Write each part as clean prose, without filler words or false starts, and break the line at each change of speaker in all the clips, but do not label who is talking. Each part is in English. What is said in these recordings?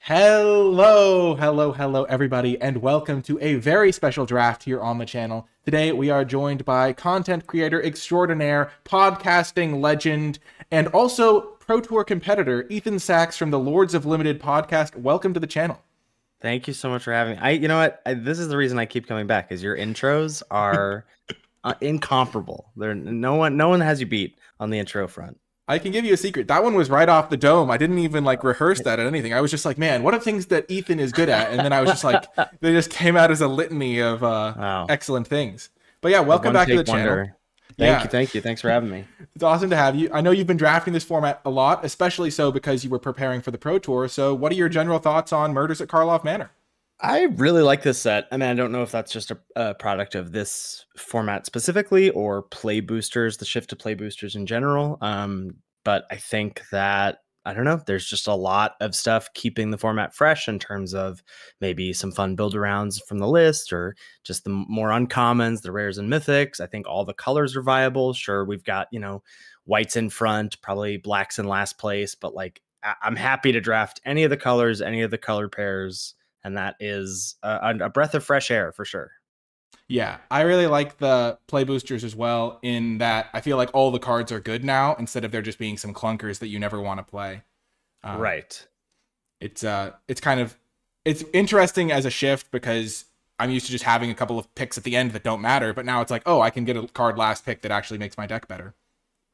Hello, everybody, and welcome to a very special draft here on the channel. Today, we are joined by content creator extraordinaire, podcasting legend, and also Pro Tour competitor, Ethan Sachs from the Lords of Limited podcast. Welcome to the channel.
Thank you so much for having me. You know what? This is the reason I keep coming back, is your intros are incomparable. No one has you beat on the intro front.
I can give you a secret. That one was right off the dome. I didn't even rehearse that or anything. I was just like, man, what are things that Ethan is good at? And then I was just like, they just came out as a litany of excellent things. But yeah, welcome back to the channel.
Thank you. Thanks for having me.
It's awesome to have you. I know you've been drafting this format a lot, especially so because you were preparing for the Pro Tour. So what are your general thoughts on Murders at Karlov Manor?
I really like this set. I mean, I don't know if that's just a product of this format specifically or play boosters, the shift to play boosters in general. But I think that, I don't know, there's just a lot of stuff keeping the format fresh in terms of maybe some fun build arounds from the list or just the more uncommons, the rares and mythics. I think all the colors are viable. Sure, we've got, whites in front, probably blacks in last place, but I'm happy to draft any of the colors, any of the color pairs. And that is a breath of fresh air for sure.
Yeah, I really like the play boosters as well, in that I feel like all the cards are good now instead of there just being some clunkers that you never want to play.
Right.
It's interesting as a shift because I'm used to just having a couple of picks at the end that don't matter, but now it's like, oh, I can get a card last pick that actually makes my deck better.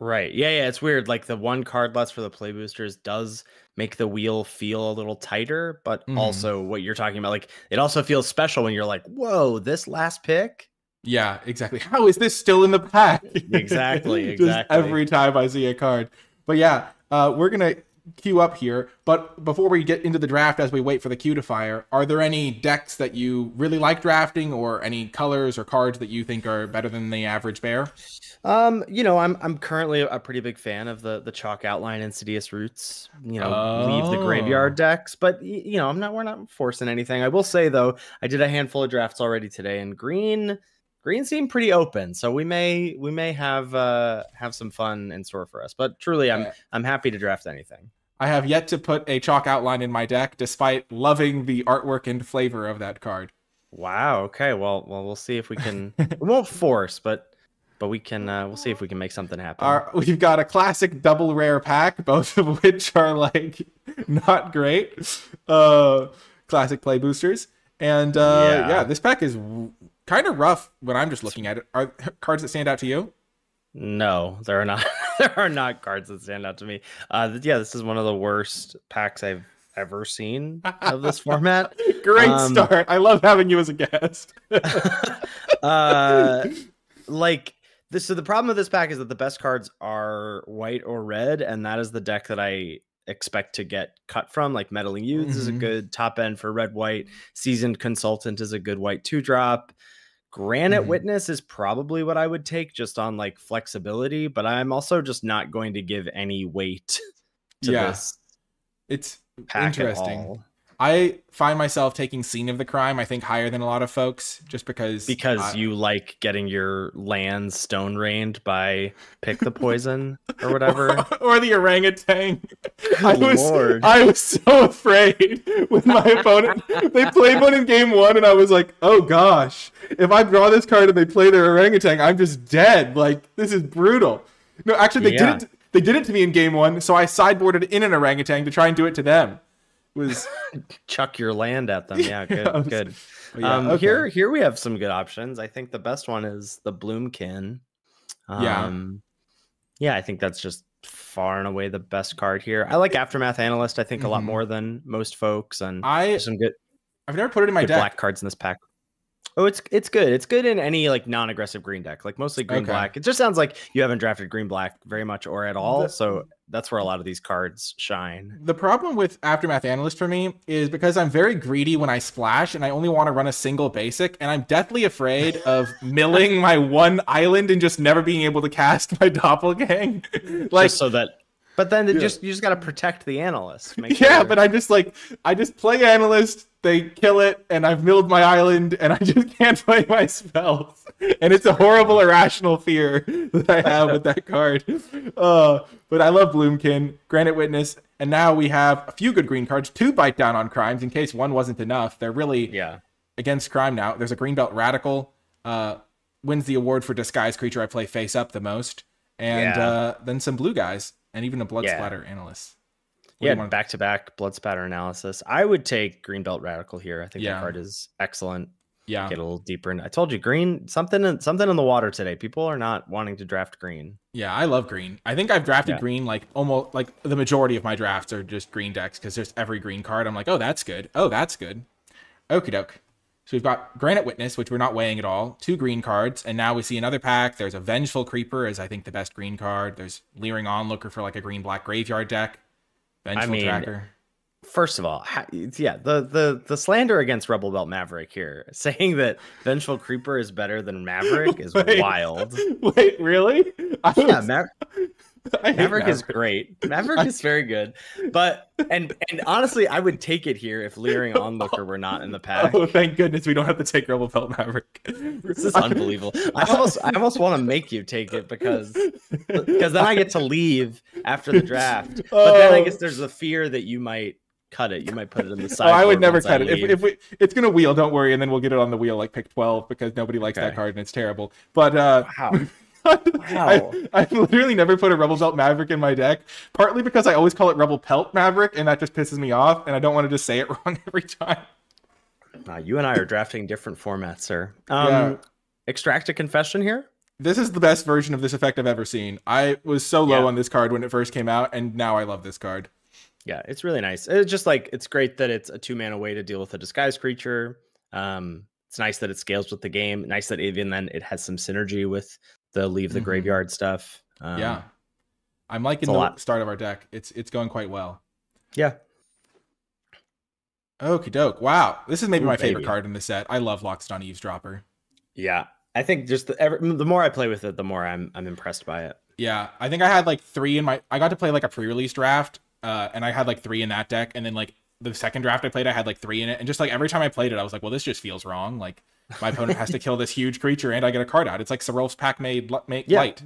Right. Yeah, it's weird. Like the one card less for the play boosters does make the wheel feel a little tighter, but also what you're talking about, it also feels special when you're like, whoa, this last pick?
Yeah, exactly. How is this still in the pack?
Exactly.
Just every time I see a card. But yeah, we're going to queue up here. But before we get into the draft, as we wait for the queue to fire, are there any decks that you really like drafting or any colors or cards that you think are better than the average bear?
I'm currently a pretty big fan of the chalk outline Insidious Roots, leave the graveyard decks, but we're not forcing anything. I will say though, I did a handful of drafts already today, and green seemed pretty open, so we may have some fun in store for us. But truly, I'm happy to draft anything.
I have yet to put a chalk outline in my deck, despite loving the artwork and flavor of that card.
Wow. Okay. Well, we'll see if we can. We won't force, but we can. We'll see if we can make something happen.
We've got a classic double rare pack, both of which are not great. Classic play boosters, and yeah, this pack is kind of rough when I'm just looking at it. Are cards that stand out to you?
No, there are not. There are not cards that stand out to me. This is one of the worst packs I've ever seen of this format.
Great start. I love having you as a guest.
So the problem with this pack is that the best cards are white or red, and that is the deck that I expect to get cut from. Like Meddling Youths is a good top end for red white. Seasoned Consultant is a good white 2-drop. Granite Witness is probably what I would take just on flexibility, but I'm also just not going to give any weight to this.
It's interesting. I find myself taking Scene of the Crime, I think, higher than a lot of folks, just because
you like getting your land stone rained by Pick the Poison or whatever,
or the orangutan. I was so afraid when my opponent they played one in game 1, and I was like, oh gosh, if I draw this card and they play their orangutan, I'm just dead. This is brutal. No, actually, they did it to me in game 1, so I sideboarded in an orangutan to try and do it to them.
Chuck your land at them. Yeah, good. Here we have some good options. I think the best one is the Bloomkin. I think that's just far and away the best card here. I like Aftermath Analyst, I think, a lot more than most folks, and I've
never put it in my deck.
Black cards in this pack. Oh, it's good. It's good in any non-aggressive green deck, mostly green black. It just sounds like you haven't drafted green black very much or at all. So that's where a lot of these cards shine.
The problem with Aftermath Analyst for me is because I'm very greedy when I splash, and I only want to run a single basic, and I'm deathly afraid of milling my one island and just never being able to cast my Doppelgang.
Just so that But then you just got to protect the analyst.
Yeah, but I just play analyst, they kill it, and I've milled my island, and I just can't play my spells. And it's a horrible, irrational fear that I have with that card. But I love Bloomkin, Granite Witness, and now we have a few good green cards, 2 bite down on crimes in case one wasn't enough. They're really against crime now. There's a Greenbelt Radical, wins the award for disguise creature I play face up the most, and then some blue guys, and even a Blood Splatter Analyst.
Back-to-back Blood Spatter Analysis. I would take Greenbelt Radical here. I think the card is excellent. Yeah, get a little deeper. I told you, green, something in the water today. People are not wanting to draft green. Yeah,
I love green. I think I've drafted green like almost like the majority of my drafts are just green decks because there's every green card. I'm like, oh, that's good. Oh, that's good. Okie doke. So we've got Granite Witness, which we're not weighing at all. 2 green cards, and now we see another pack. There's a Vengeful Creeper as I think the best green card. There's Leering Onlooker for like a green-black graveyard deck. Vengeful Tracker.
First of all, the slander against Rebel Belt Maverick here, saying that Vengeful Creeper is better than Maverick is wild.
Wait, really?
Maverick is great. Maverick is very good, but and honestly, I would take it here if Leering Onlooker were not in the pack.
Oh, thank goodness we don't have to take Rebel Belt Maverick.
This is unbelievable. I almost want to make you take it because then I get to leave after the draft. But then I guess there's the fear that you might cut it. You might put it in the side.
Oh, I would never cut it. If it's gonna wheel, don't worry, and then we'll get it on the wheel like pick 12 because nobody likes that card and it's terrible. But
wow.
I've literally never put a Rebel Belt Maverick in my deck, partly because I always call it Rebel Pelt Maverick, and that just pisses me off, and I don't want to just say it wrong every time.
You and I are drafting different formats, sir. Extract a Confession here.
This is the best version of this effect I've ever seen. I was so low on this card when it first came out, and now I love this card.
Yeah, it's really nice. It's just like, it's great that it's a 2-mana way to deal with a disguise creature. It's nice that it scales with the game. Nice that even then it has some synergy with the leave the graveyard stuff.
Yeah, I'm liking the start of our deck. It's going quite well.
Yeah.
Okie doke. Wow, this is maybe my favorite card in the set. I love Lockstone Eavesdropper.
Yeah, I think just the more I play with it, the more I'm impressed by it.
Yeah, I think I had like 3 in my. I got to play like a pre-release draft, and I had like 3 in that deck, and then like the second draft I played, I had like 3 in it, and just like every time I played it, I was like, well, this just feels wrong. Like my opponent has to kill this huge creature, and I get a card out. It's like Serulf's Packmate Light.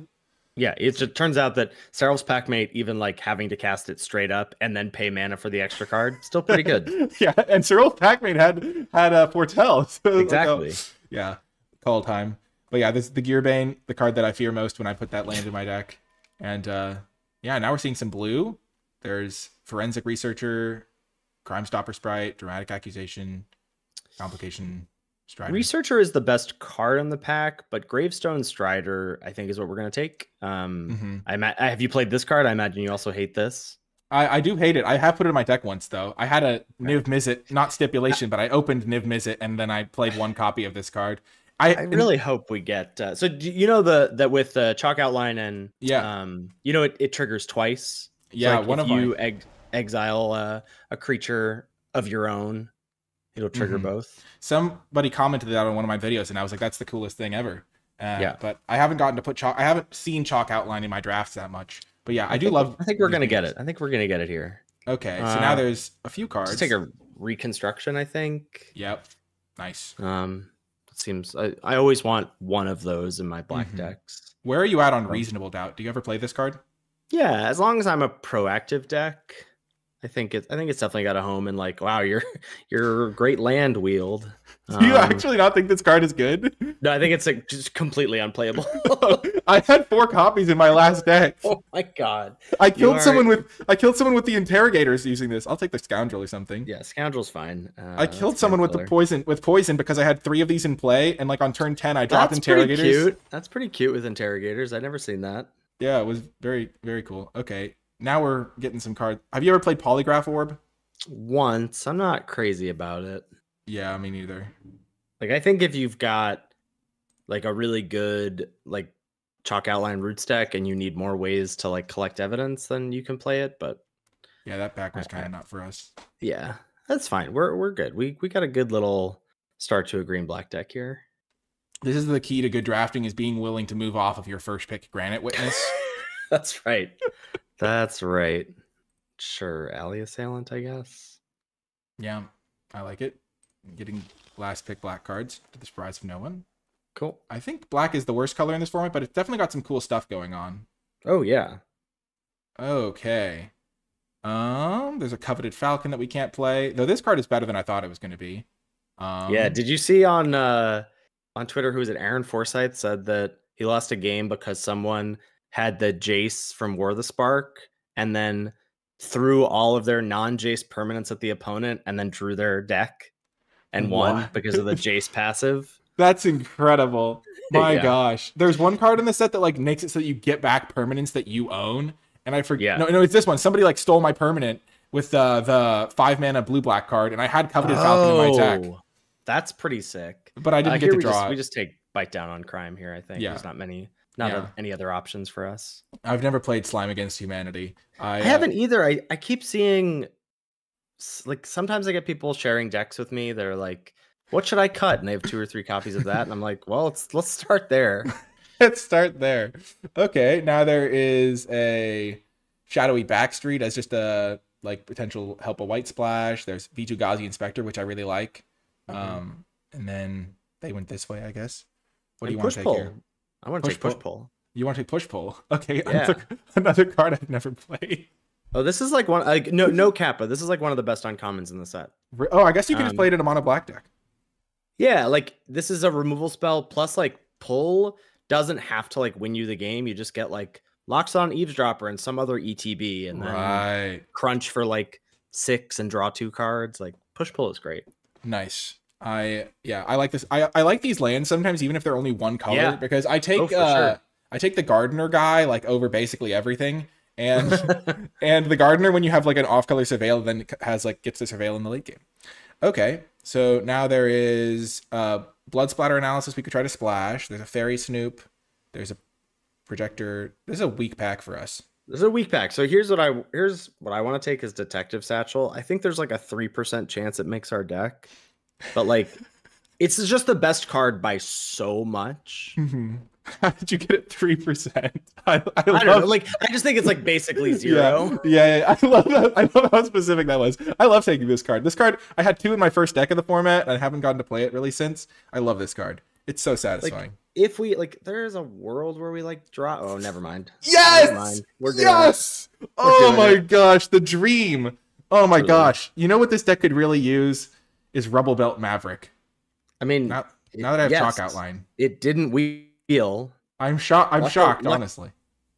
Yeah, it just turns out that Serulf's Packmate, even like having to cast it straight up and then pay mana for the extra card, still pretty good.
Yeah, and Serulf's Packmate had Foretell. So
exactly.
Like, yeah, call time. But yeah, this is the Gearbane, the card that I fear most when I put that land in my deck. And yeah, now we're seeing some blue. There's Forensic Researcher, Crime Stopper Sprite, Dramatic Accusation, Complication Strider.
Researcher is the best card in the pack, but Gravestone Strider, I think, is what we're going to take. Have you played this card? I imagine you also hate this.
I do hate it. I have put it in my deck once, though. I had a Niv Mizzet, not stipulation, but I opened Niv Mizzet, and then I played 1 copy of this card.
I really hope we get... so you know that with Chalk Outline and...
Yeah.
you know it triggers twice.
Yeah,
like if you exile a creature of your own, it'll trigger both.
Somebody commented that on one of my videos, and I was like, that's the coolest thing ever. Yeah. But I haven't gotten to put Chalk... I haven't seen Chalk Outline in my drafts that much. But yeah, I think
we're going to get it. I think we're going to get it here.
Okay, so now there's a few cards.
Let's take a Reconstruction, I think.
Yep. Nice.
It seems... I always want one of those in my black decks.
Where are you at on Reasonable Doubt? Do you ever play this card?
Yeah, as long as I'm a proactive deck, I think it's definitely got a home in like, wow, you're great land wield.
Do you actually not think this card is good?
No, I think it's like just completely unplayable.
I had 4 copies in my last deck.
Oh my god!
I killed someone with the interrogators using this. I'll take the scoundrel or something.
Yeah, scoundrel's fine.
I killed someone with the poison because I had 3 of these in play, and like on turn 10 I dropped interrogators.
Pretty cute. That's pretty cute with interrogators. I've never seen that.
Yeah, it was very, very cool. Okay, now we're getting some cards. Have you ever played Polygraph Orb?
Once. I'm not crazy about it.
Yeah, me neither.
Like, I think if you've got like a really good like Chalk Outline Roots deck and you need more ways to like collect evidence, then you can play it. But
yeah, that pack was kind of not for us.
Yeah, that's fine. We're good. We got a good little start to a green-black deck here.
This is the key to good drafting, is being willing to move off of your first pick Granite Witness.
That's right. That's right. Sure, Alley Assailant, I guess.
Yeah, I like it. Getting last pick black cards to the surprise of no one.
Cool.
I think black is the worst color in this format, but it's definitely got some cool stuff going on.
Oh, yeah.
Okay. There's a Coveted Falcon that we can't play, though this card is better than I thought it was going to be.
Yeah, did you see on Twitter, who was it? Aaron Forsyth said that he lost a game because someone had the Jace from War of the Spark and then threw all of their non-Jace permanents at the opponent and then drew their deck and won because of the Jace passive.
That's incredible. My gosh. There's one card in the set that like makes it so that you get back permanents that you own. And I forget. No, it's this one. Somebody like stole my permanent with the 5-mana blue-black card, and I had Coveted Falcon in my deck.
That's pretty sick.
But I didn't get to draw it.
We just take Bite Down on Crime here, I think. Yeah. There's not any other options for us.
I've never played Slime Against Humanity.
I haven't either. I keep seeing, like, sometimes I get people sharing decks with me. They're like, what should I cut? And they have 2 or 3 copies of that. And I'm like, well, let's start there.
Let's start there. Okay, now there is a Shadowy Backstreet as just a like potential help a white splash. There's V2 Ghazi Inspector, which I really like. And then they went this way, I guess. What do you want to take here?
I want to take Push Pull.
You want to take Push Pull? Okay, yeah. Another card I've never played.
Oh, this is like one, like no Kappa. This is like one of the best uncommons in the set.
Oh, I guess you can just play it in a mono black deck.
Yeah, like this is a removal spell plus like pull doesn't have to like win you the game. You just get like Locks on Eavesdropper and some other ETB and then crunch for like 6 and draw 2 cards. Like Push Pull is great.
Nice. I like this. I like these lands sometimes even if they're only one color because I take I take the Gardener guy like over basically everything. And and the Gardener, when you have like an off-color Surveil, then has like gets to Surveil in the late game. Okay, so now there is Blood Splatter Analysis. We could try to splash. There's a Fairy Snoop. There's a Projector. This is a weak pack for us.
This is a weak pack. So here's what I want to take is Detective Satchel. I think there's like a 3% chance it makes our deck, but like it's just the best card by so much.
How did you get it 3%? I
don't know. Like I just think it's like basically 0.
Yeah. I love that. I love how specific that was. I love taking this card. This card I had 2 in my first deck of the format, and I haven't gotten to play it really since. I love this card. It's so satisfying.
Like, if we like, there is a world where we like draw. Oh, never mind.
Yes,
never mind. We're doing
it. Oh my gosh, the dream. Oh my gosh. You know what this deck could really use is Rubble Belt Maverick.
I mean,
now that I have Chalk Outline,
it didn't wheel.
I'm shocked, honestly.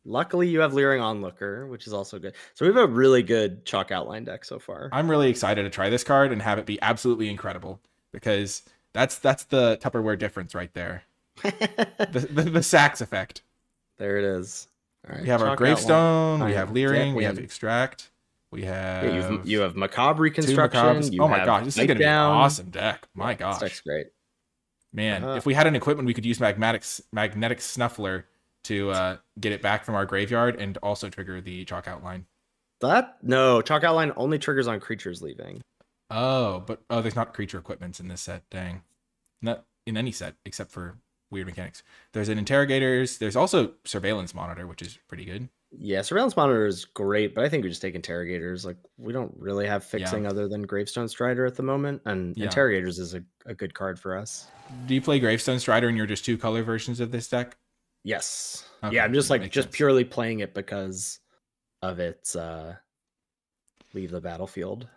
Luckily, you have Leering Onlooker, which is also good. So we have a really good Chalk Outline deck so far.
I'm really excited to try this card and have it be absolutely incredible because that's the Tupperware difference right there. the Sax effect.
There it is. All right,
we have our Gravestone. We have Leering. We have Extract. We have
you have Macabre Reconstruction.
Oh my gosh, this is gonna be an awesome deck. My gosh,
this deck's great.
Man, if we had an equipment, we could use Magnetic Snuffler to get it back from our graveyard and also trigger the Chalk Outline.
No, Chalk Outline only triggers on creatures leaving.
But there's not creature equipments in this set. Dang, not in any set except for Weird Mechanics. There's an Interrogators. There's also Surveillance Monitor, which is pretty good.
Yeah, Surveillance Monitor is great, but I think we just take Interrogators. Like we don't really have fixing other than Gravestone Strider at the moment, and Interrogators is a good card for us.
Do you play Gravestone Strider and you're just 2 color versions of this deck?
Yes. Okay, yeah, I'm just like purely playing it because of its leave the battlefield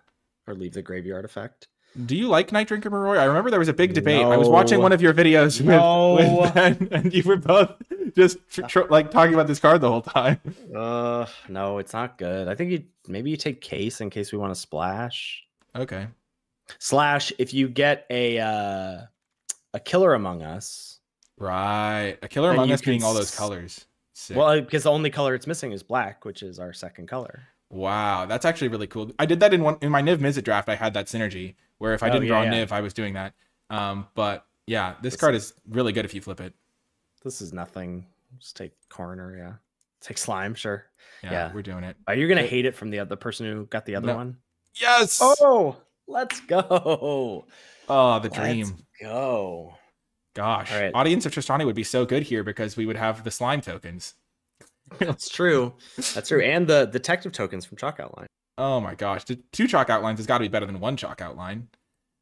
or leave the graveyard effect.
Do you like Night Drinker Maroi? I remember there was a big debate. I was watching one of your videos with Ben, and you were both just like talking about this card the whole time.
No, it's not good. I think maybe you take Case in case we want to splash.
Okay.
Slash if you get a Killer Among Us.
Right. A Killer Among Us being all those colors. Sick.
Well, because the only color it's missing is black, which is our second color.
Wow, that's actually really cool. I did that in my Niv Mizzet draft. I had that synergy where if I didn't draw Niv, I was doing that. But yeah, this card is really good if you flip it.
This is nothing. Just take Coroner, yeah. Take Slime, sure.
Yeah, we're doing it.
Are you gonna hate it from the person who got the other one?
Yes.
Oh, let's go.
Oh, the dream.
Let's go.
Gosh, Audience of Tristani would be so good here because we would have the slime tokens.
That's true. That's true. And the detective tokens from Chalk Outline.
Oh my gosh, the 2 chalk outlines has got to be better than 1 chalk outline.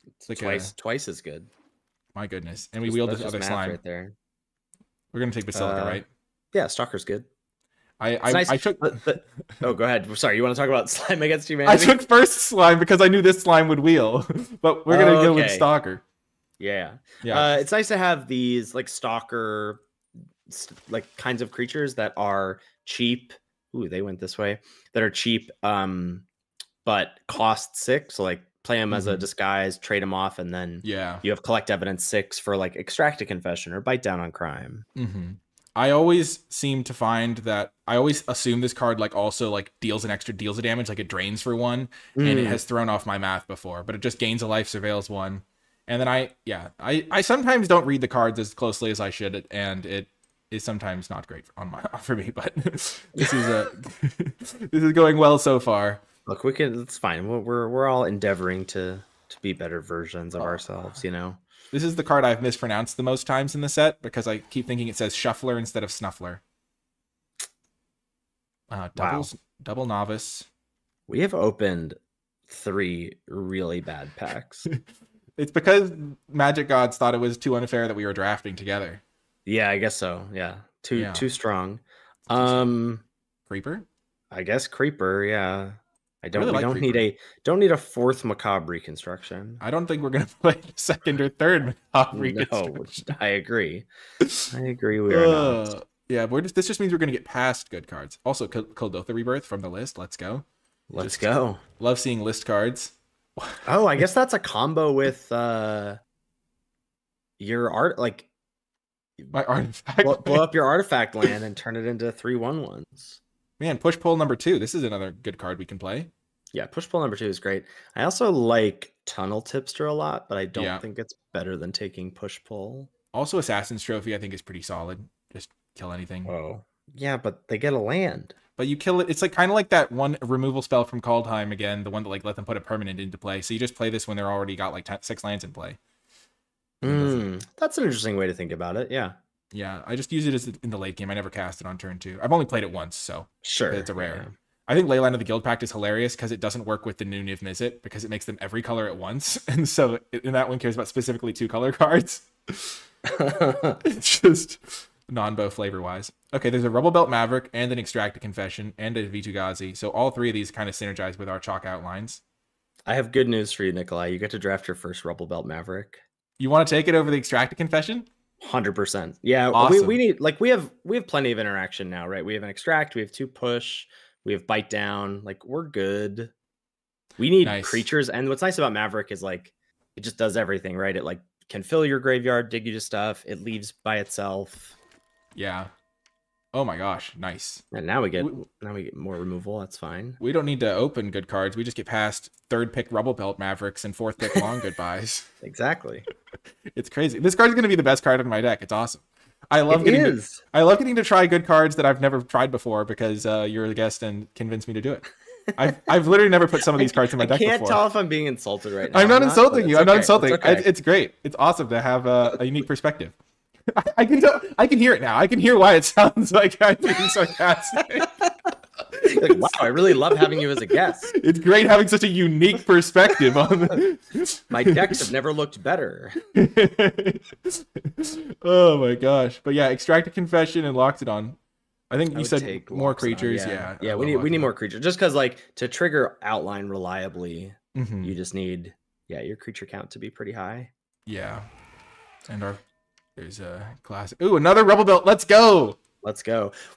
It's like twice as good.
My goodness. And we wield this other slime.
Right there.
We're going to take Basilica, right?
Yeah, Stalker's good.
I took...
Oh, go ahead. Sorry, you want to talk about slime against humanity?
I took first slime because I knew this slime would wheel. But we're going to go with Stalker.
Yeah. It's nice to have these like Stalker like kinds of creatures that are cheap. Ooh, they went this way. That are cheap, but cost 6. So like play them as a disguise, trade them off, and then you have collect evidence 6 for like extract a confession or bite down on crime.
I always seem to find that I always assume this card like also like deals of damage, like it drains for 1, and it has thrown off my math before, but it just gains a life, surveils 1. And then I sometimes don't read the cards as closely as I should, and it is sometimes not great for me, but this is going well so far.
Look, it's fine. We're all endeavoring to be better versions of ourselves, you know.
This is the card I've mispronounced the most times in the set because I keep thinking it says Shuffler instead of Snuffler. Double Novice.
We have opened 3 really bad packs.
It's because Magic Gods thought it was too unfair that we were drafting together.
Yeah, I guess so. Yeah. Too strong.
Creeper?
I guess Creeper, yeah. We don't need a 4th Macabre Reconstruction.
I don't think we're gonna play 2nd or 3rd Macabre Reconstruction.
No, I agree. We are not.
Yeah, this just means we're gonna get past good cards. Also, Kuldotha Rebirth from the list. Let's go.
Let's go.
Love seeing list cards.
Oh, I guess that's a combo with your art, like
my artifact.
Blow up your artifact land and turn it into 3/1/1s.
Man, push pull number 2. This is another good card we can play.
Yeah, push pull number 2 is great. I also like Tunnel Tipster a lot, but I don't think it's better than taking push pull.
Also, Assassin's Trophy I think is pretty solid. Just kill anything.
Oh, yeah, but they get a land.
But you kill it. It's like kind of like that one removal spell from Kaldheim again, the one that like let them put a permanent into play. So you just play this when they're already got like 6 lands in play.
That's an interesting way to think about it. Yeah.
Yeah, I just use it as in the late game. I never cast it on turn 2. I've only played it once, so
sure,
it's a rare. Yeah. I think Leyline of the Guild Pact is hilarious because it doesn't work with the new Niv Mizzet because it makes them every color at once, and so in that one cares about specifically 2 color cards. It's just non-bow flavor wise. Okay, there's a Rubble Belt Maverick and an Extract a Confession and a Vitu-Ghazi, so all 3 of these kind of synergize with our chalk outlines.
I have good news for you, Nikolai. You get to draft your first Rubble Belt Maverick.
You want to take it over the Extract a Confession?
100%. Yeah,
awesome.
we need we have plenty of interaction now, right? We have an extract, we have 2 push, we have bite down. Like we're good. We need creatures, and what's nice about Maverick is like it just does everything, right? It like can fill your graveyard, dig you to stuff. It leaves by itself.
Yeah. Oh my gosh, nice.
And now we get more removal. That's fine.
We don't need to open good cards. We just get past 3rd pick Rubble Belt Mavericks and 4th pick Long Goodbyes.
Exactly.
It's crazy. This card's going to be the best card in my deck. It's awesome. I love getting to try good cards that I've never tried before because you're the guest and convinced me to do it. I've literally never put some of these cards in my deck before.
I can't tell if I'm being insulted right now.
I'm not insulting you. I'm not insulting.
It's, okay.
It's great. It's awesome to have a unique perspective. I can hear it now. I can hear why it sounds like I'm being sarcastic.
Like, wow, I really love having you as a guest.
It's great having such a unique perspective on
my decks have never looked better.
Oh my gosh. But yeah, Extract a Confession and Loxodon. I think you said more creatures.
Yeah, we need more creatures. Just because like to trigger outline reliably, you just need your creature count to be pretty high.
Yeah. And there's a classic. Ooh, another Rubble Belt. Let's go.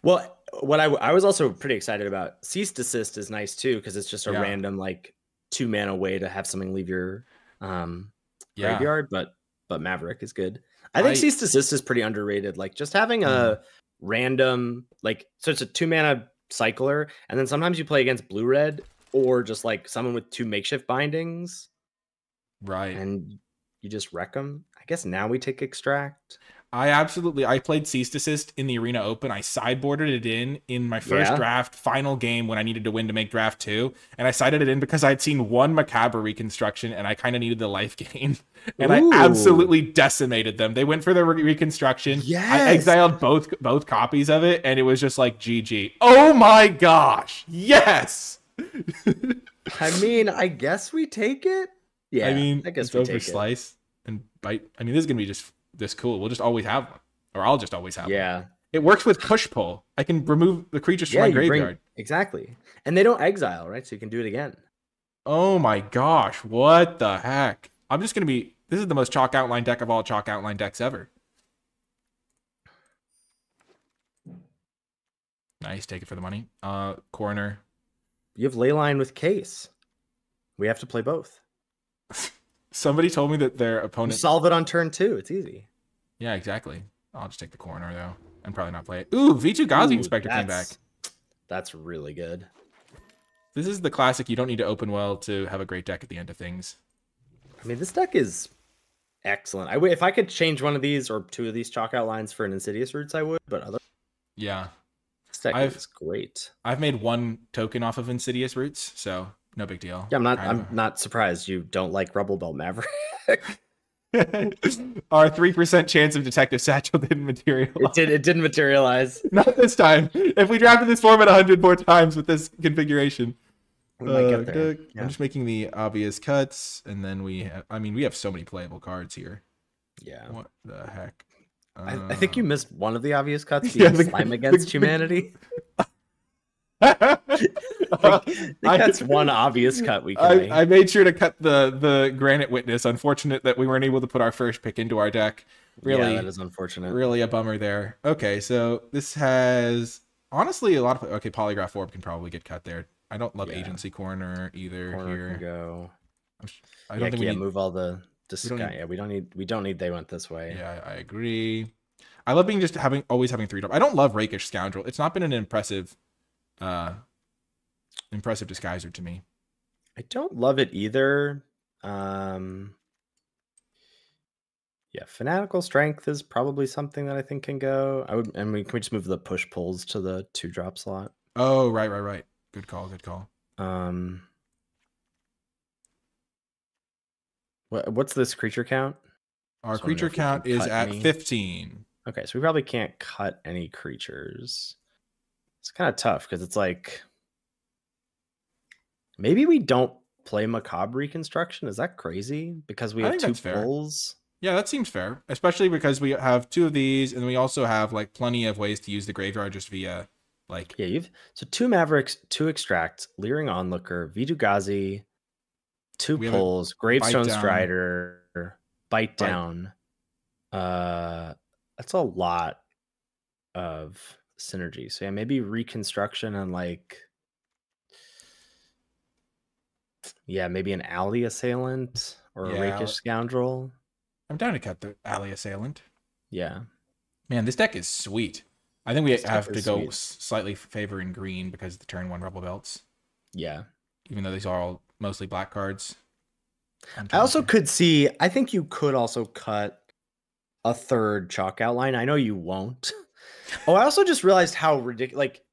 Well, what I was also pretty excited about, Cease Desist is nice too, because it's just a random like 2 mana way to have something leave your graveyard, but Maverick is good. I think Cease Desist is pretty underrated. Like just having a random so it's a 2 mana cycler, and then sometimes you play against blue red or just like someone with 2 makeshift bindings.
Right.
And you just wreck them. I guess now we take Extract.
I played Cease Desist in the Arena Open. I sideboarded it in my first draft final game when I needed to win to make draft 2. And I sided it in because I'd seen one Macabre reconstruction and I kind of needed the life gain. And I absolutely decimated them. They went for the reconstruction.
Yes.
I exiled both copies of it, and it was just like GG. Oh my gosh. Yes.
I mean, I guess we take it. Yeah.
I mean,
I guess
we take slice and bite. I mean, this is gonna be just this cool. We'll just always have one, or I'll just always have one.
Yeah.
It works with push pull. I can remove the creatures from my graveyard.
Exactly. And they don't exile, right? So you can do it again.
Oh my gosh. What the heck? I'm just going to be... This is the most chalk outline deck of all chalk outline decks ever. Nice. Take it for the money. Corner.
You have Leyline with Case. We have to play both.
Somebody told me that their opponent...
You solve it on turn 2. It's easy.
Yeah, exactly. I'll just take the corner, though. And probably not play it. Ooh, V2 Ghazi Inspector came back.
That's really good.
This is the classic. You don't need to open well to have a great deck at the end of things.
I mean, this deck is excellent. If I could change one of these or 2 of these chalk outlines for an Insidious Roots, I would. But
yeah,
this deck is great. I've
made 1 token off of Insidious Roots, so no big deal.
Yeah, I'm not surprised you don't like Rubble Belt Maverick.
Our 3% chance of Detective Satchel didn't materialize.
It didn't materialize.
Not this time. If we drafted this format 100 more times with this configuration.
We might get there.
Yeah. I'm just making the obvious cuts, and then we have so many playable cards here.
Yeah.
What the heck?
I think you missed one of the obvious cuts being Slime Against Humanity. I think that's one obvious cut we can make.
I made sure to cut the Granite Witness. Unfortunate that we weren't able to put our first pick into our deck. Really,
yeah, that is unfortunate.
Really a bummer there. Okay, so this has honestly a lot of... Okay, Polygraph Orb can probably get cut there. I don't love Agency Corner either.
Corner can go.
I don't think we need...
move all the disguise. Yeah, we don't need They Went This Way.
Yeah, I agree. I love being always having 3-drop. I don't love Rakish Scoundrel. It's not been an impressive disguiser to me.
I don't love it either. Yeah, Fanatical Strength is probably something that I think can go. Can we just move the push pulls to the 2-drop slot?
Oh, right. Good call.
What's this creature count?
Our creature count is at 15.
Okay, so we probably can't cut any creatures. It's kind of tough because it's like maybe we don't play Macabre Reconstruction. Is that crazy? Because we have 2 pulls.
Yeah, that seems fair, especially because we have 2 of these, and we also have like plenty of ways to use the graveyard just via like...
Yeah, you've 2 Mavericks, 2 Extracts, Leering Onlooker, V2 Ghazi, 2 pulls, Gravestone Strider, Bite Down. That's a lot of synergy. So yeah, maybe Reconstruction and like... Yeah, maybe an Alley Assailant or a Rakish Scoundrel.
I'm down to cut the Alley Assailant.
Yeah.
Man, this deck is sweet. I think we have to go slightly favoring green because of the turn 1 Rebel Belts.
Yeah.
Even though these are all mostly black cards.
I also could see... I think you could also cut a 3rd chalk outline. I know you won't. Oh, I also just realized how ridiculous... Like,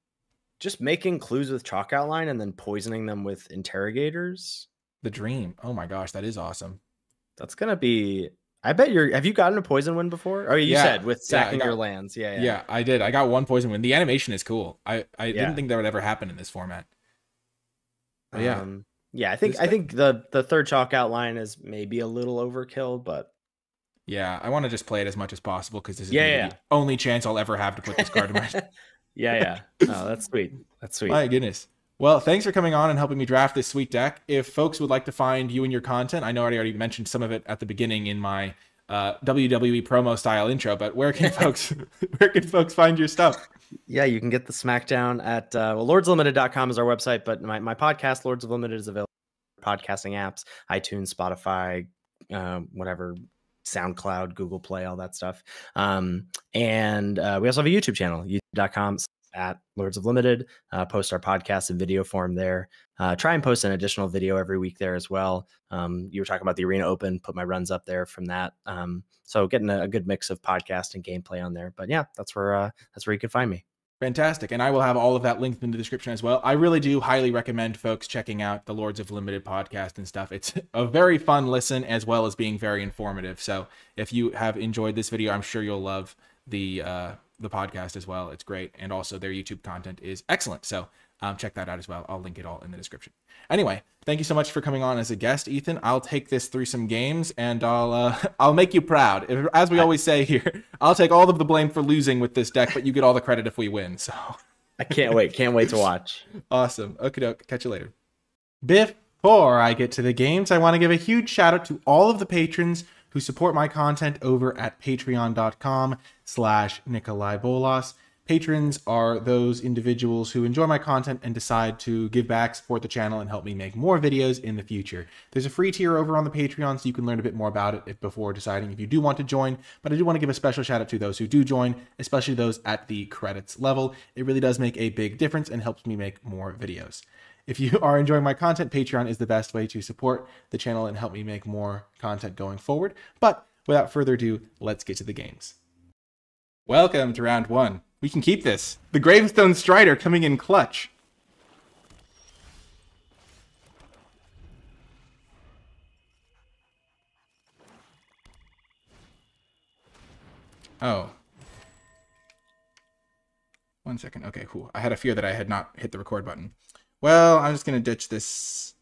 just making clues with chalk outline and then poisoning them with interrogators.
The dream. Oh my gosh, that is awesome.
That's going to be... I bet have you gotten a poison win before? Oh, you said with sacking your lands. Yeah,
I did. I got 1 poison win. The animation is cool. I didn't think that would ever happen in this format. But
yeah, I think the 3rd chalk outline is maybe a little overkill, but
yeah, I want to just play it as much as possible because this is the only chance I'll ever have to put this card in my...
Yeah. Oh, that's sweet. That's sweet.
My goodness. Well, thanks for coming on and helping me draft this sweet deck. If folks would like to find you and your content, I know I already mentioned some of it at the beginning in my WWE promo style intro, but where can folks find your stuff?
Yeah, you can get the SmackDown at lordslimited.com is our website, but my podcast, Lords of Limited, is available on podcasting apps, iTunes, Spotify, whatever, SoundCloud, Google Play, all that stuff. And we also have a YouTube channel, youtube.com at Lords of Limited. Post our podcast in video form there. Try and post an additional video every week there as well. You were talking about the Arena Open, put my runs up there from that. So getting a good mix of podcast and gameplay on there. But yeah, that's where you can find me.
Fantastic. And I will have all of that linked in the description as well. I really do highly recommend folks checking out the Lords of Limited podcast and stuff. It's a very fun listen as well as being very informative. So if you have enjoyed this video, I'm sure you'll love the podcast as well. It's great. And also their YouTube content is excellent. So check that out as well. I'll link it all in the description. Anyway, thank you so much for coming on as a guest, Ethan. I'll take this through some games and I'll make you proud. As we always say here, I'll take all of the blame for losing with this deck, but you get all the credit if we win. So
I can't wait. Can't wait to watch.
Awesome. Okie doke. Catch you later. Before I get to the games, I want to give a huge shout out to all of the patrons who support my content over at patreon.com/NicolaiBolas. Patrons are those individuals who enjoy my content and decide to give back, support the channel, and help me make more videos in the future. There's a free tier over on the Patreon, so you can learn a bit more about it before deciding if you do want to join. But I do want to give a special shout out to those who do join, especially those at the credits level. It really does make a big difference and helps me make more videos. If you are enjoying my content, Patreon is the best way to support the channel and help me make more content going forward. But without further ado, let's get to the games. Welcome to round one. We can keep this. The Gravestone Strider coming in clutch. Oh. 1 second. Okay, cool. I had a fear that I had not hit the record button. Well, I'm just going to ditch this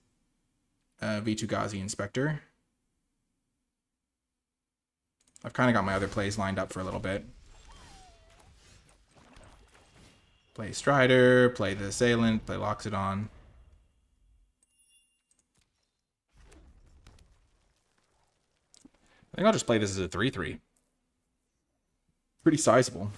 V2 Ghazi Inspector. I've kind of got my other plays lined up for a little bit. Play Strider, play the Assailant, play Loxodon. I think I'll just play this as a 3-3. Pretty sizable.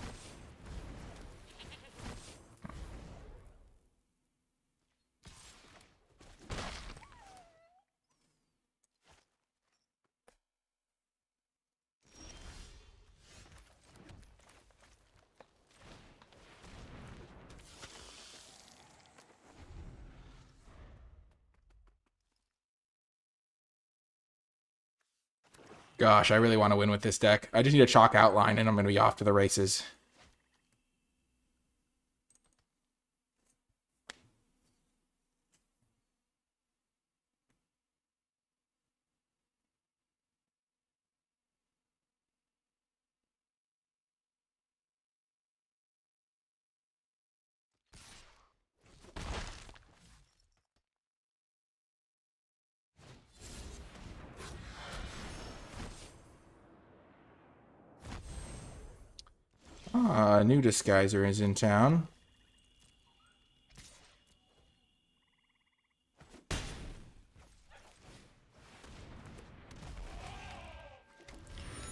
Gosh, I really want to win with this deck. I just need a chalk outline and I'm going to be off to the races. New Disguiser is in town.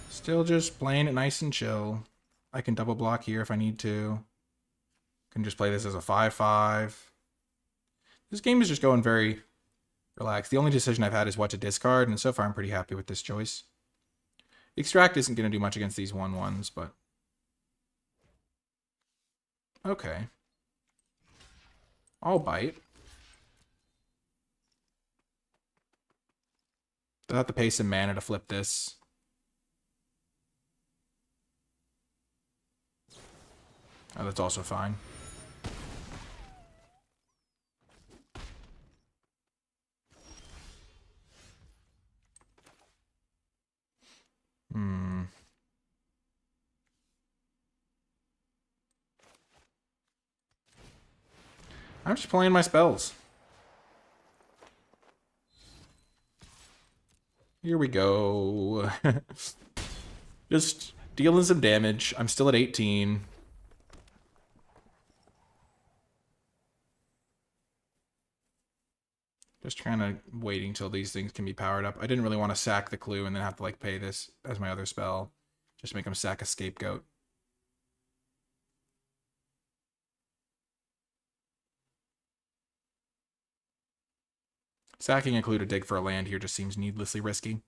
Still just playing it nice and chill. I can double block here if I need to. Can just play this as a 5-5. This game is just going very relaxed. The only decision I've had is what to discard, and so far I'm pretty happy with this choice. Extract isn't going to do much against these 1/1s, but... okay. I'll bite. I'll have to pay some mana to flip this. Oh, that's also fine. I'm just playing my spells. Here we go. Just dealing some damage. I'm still at 18. Just kind of waiting till these things can be powered up. I didn't really want to sack the clue and then have to like pay this as my other spell. Just make him sack a scapegoat. Sacking a clue to dig for a land here just seems needlessly risky.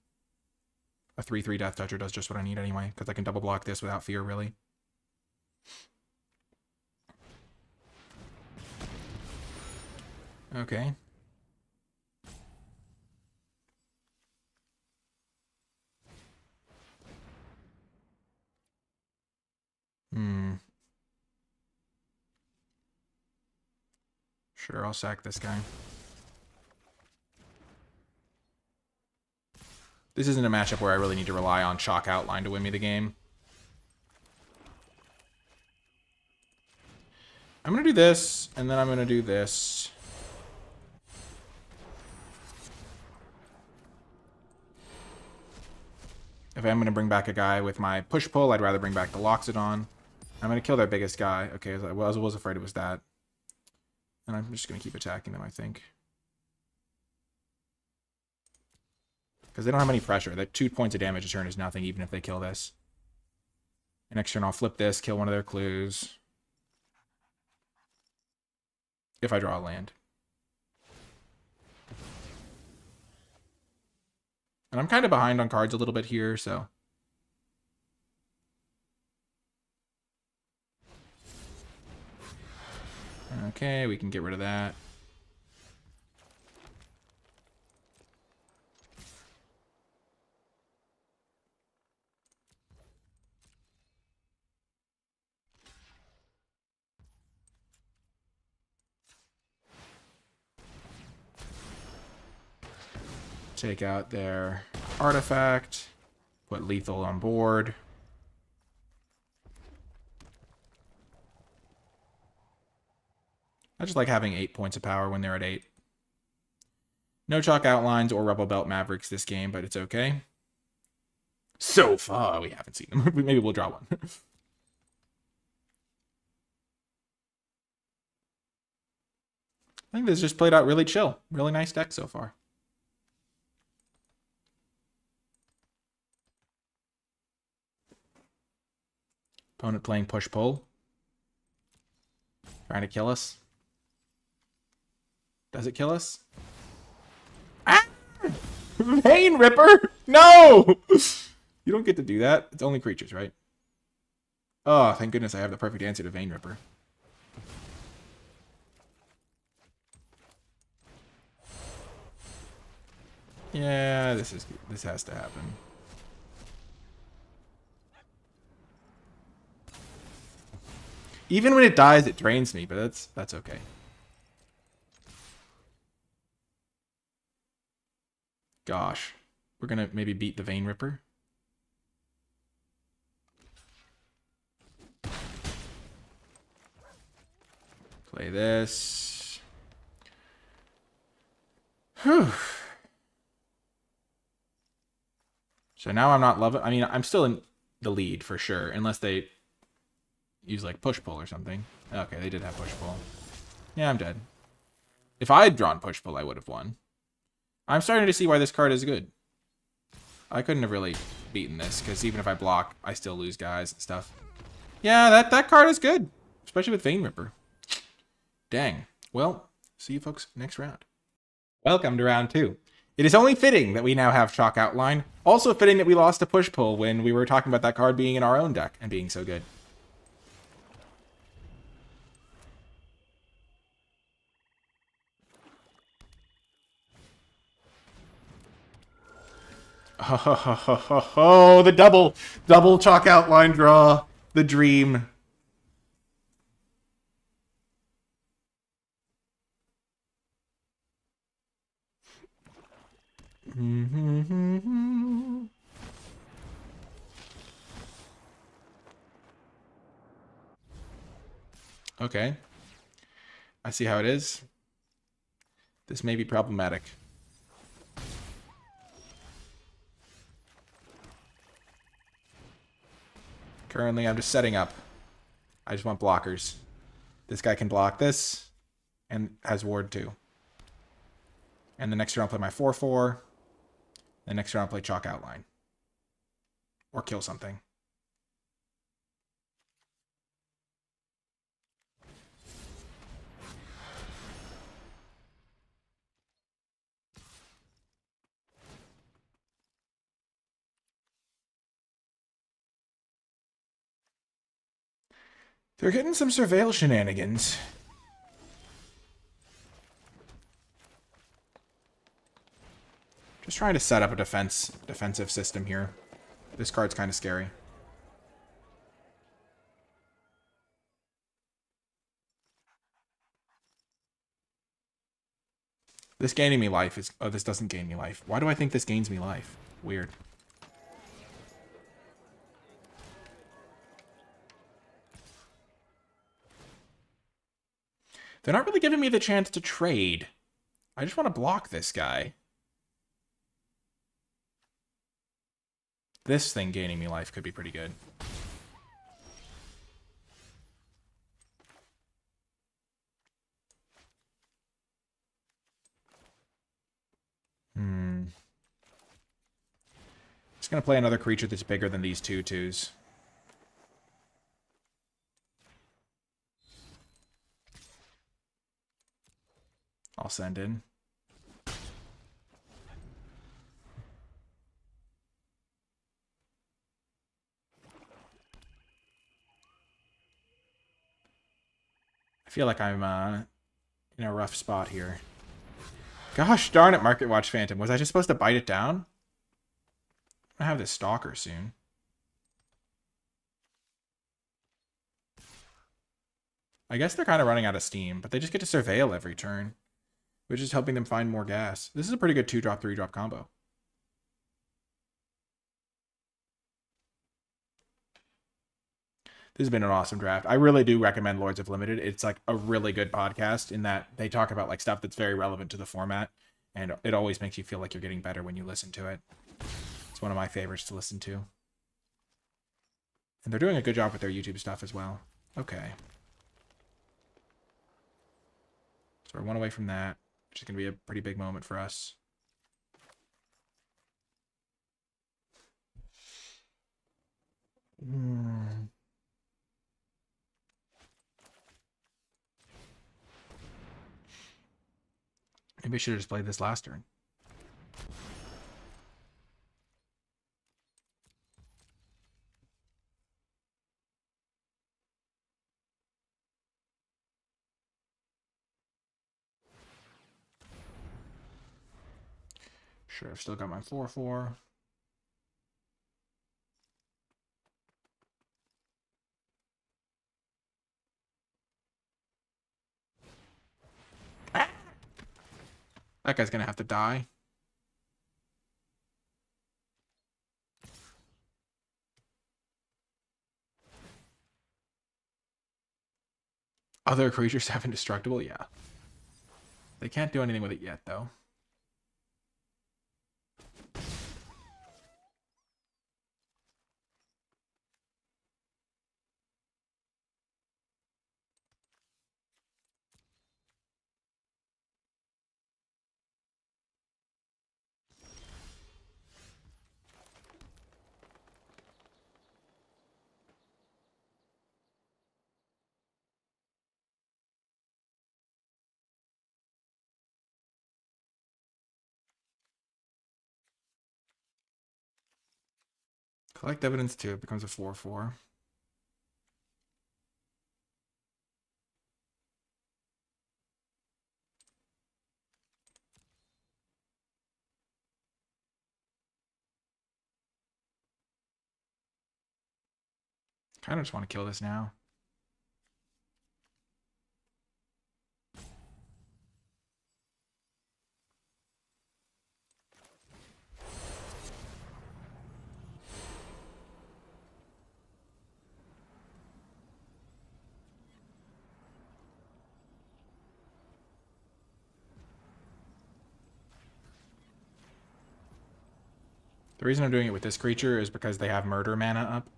A 3/3 Death Toucher does just what I need anyway, because I can double block this without fear, really. Okay. Sure, I'll sack this guy. This isn't a matchup where I really need to rely on chalk outline to win me the game. I'm going to do this, and then I'm going to do this. If I'm going to bring back a guy with my push-pull, I'd rather bring back the Loxodon. I'm going to kill their biggest guy. Okay, I was afraid it was that. And I'm just going to keep attacking them, I think. Because they don't have any pressure. That 2 points of damage a turn is nothing, even if they kill this. And next turn I'll flip this, kill one of their clues. If I draw a land. And I'm kind of behind on cards a little bit here, so... Okay, we can get rid of that. Take out their artifact. Put lethal on board. I just like having 8 points of power when they're at 8. No chalk outlines or Rebel Belt Mavericks this game, but it's okay. So far, we haven't seen them. Maybe we'll draw one. I think this just played out really chill. Really nice deck so far. Opponent playing push-pull. Trying to kill us. Does it kill us? Ah! Vein Ripper! No! You don't get to do that. It's only creatures, right? Oh, thank goodness I have the perfect answer to Vein Ripper. Yeah, this has to happen. Even when it dies, it drains me, but that's okay. Gosh. We're gonna maybe beat the Vein Ripper. Play this. Whew. So now I'm not loving... I mean, I'm still in the lead for sure, unless they use like push-pull or something. Okay, they did have push-pull. Yeah, I'm dead. If I had drawn push-pull, I would have won. I'm starting to see why this card is good. I couldn't have really beaten this, because even if I block, I still lose guys and stuff. Yeah, that card is good. Especially with Vein Ripper. Dang. Well, see you folks next round. Welcome to round 2. It is only fitting that we now have chalk outline. Also fitting that we lost to push-pull when we were talking about that card being in our own deck and being so good. Oh, the double chalk outline draw, the dream. Okay, I see how it is. This may be problematic. Currently, I'm just setting up. I just want blockers. This guy can block this, and has ward too. And the next turn I'll play my 4/4. The next turn I'll play chalk outline. Or kill something. They're getting some surveil shenanigans. Just trying to set up a defensive system here. This card's kind of scary. This gaining me life is... Oh, this doesn't gain me life. Why do I think this gains me life? Weird. They're not really giving me the chance to trade. I just want to block this guy. This thing gaining me life could be pretty good. Just going to play another creature that's bigger than these 2/2s. I'll send in. I feel like I'm in a rough spot here. Gosh darn it, Market Watch Phantom. Was I just supposed to bite it down? I have this Stalker soon. I guess they're kind of running out of steam, but they just get to surveil every turn, which is helping them find more gas. This is a pretty good 2-drop, 3-drop combo. This has been an awesome draft. I really do recommend Lords of Limited. It's like a really good podcast in that they talk about like stuff that's very relevant to the format, and it always makes you feel like you're getting better when you listen to it. It's one of my favorites to listen to. And they're doing a good job with their YouTube stuff as well. Okay. So we're one away from that, which is going to be a pretty big moment for us. Maybe I should have just played this last turn. Sure, I've still got my 4/4. Ah! That guy's gonna have to die. Other creatures have indestructible? Yeah. They can't do anything with it yet, though. Collect evidence 2. It becomes a 4/4. Kind of just want to kill this now. The reason I'm doing it with this creature is because they have murder mana up.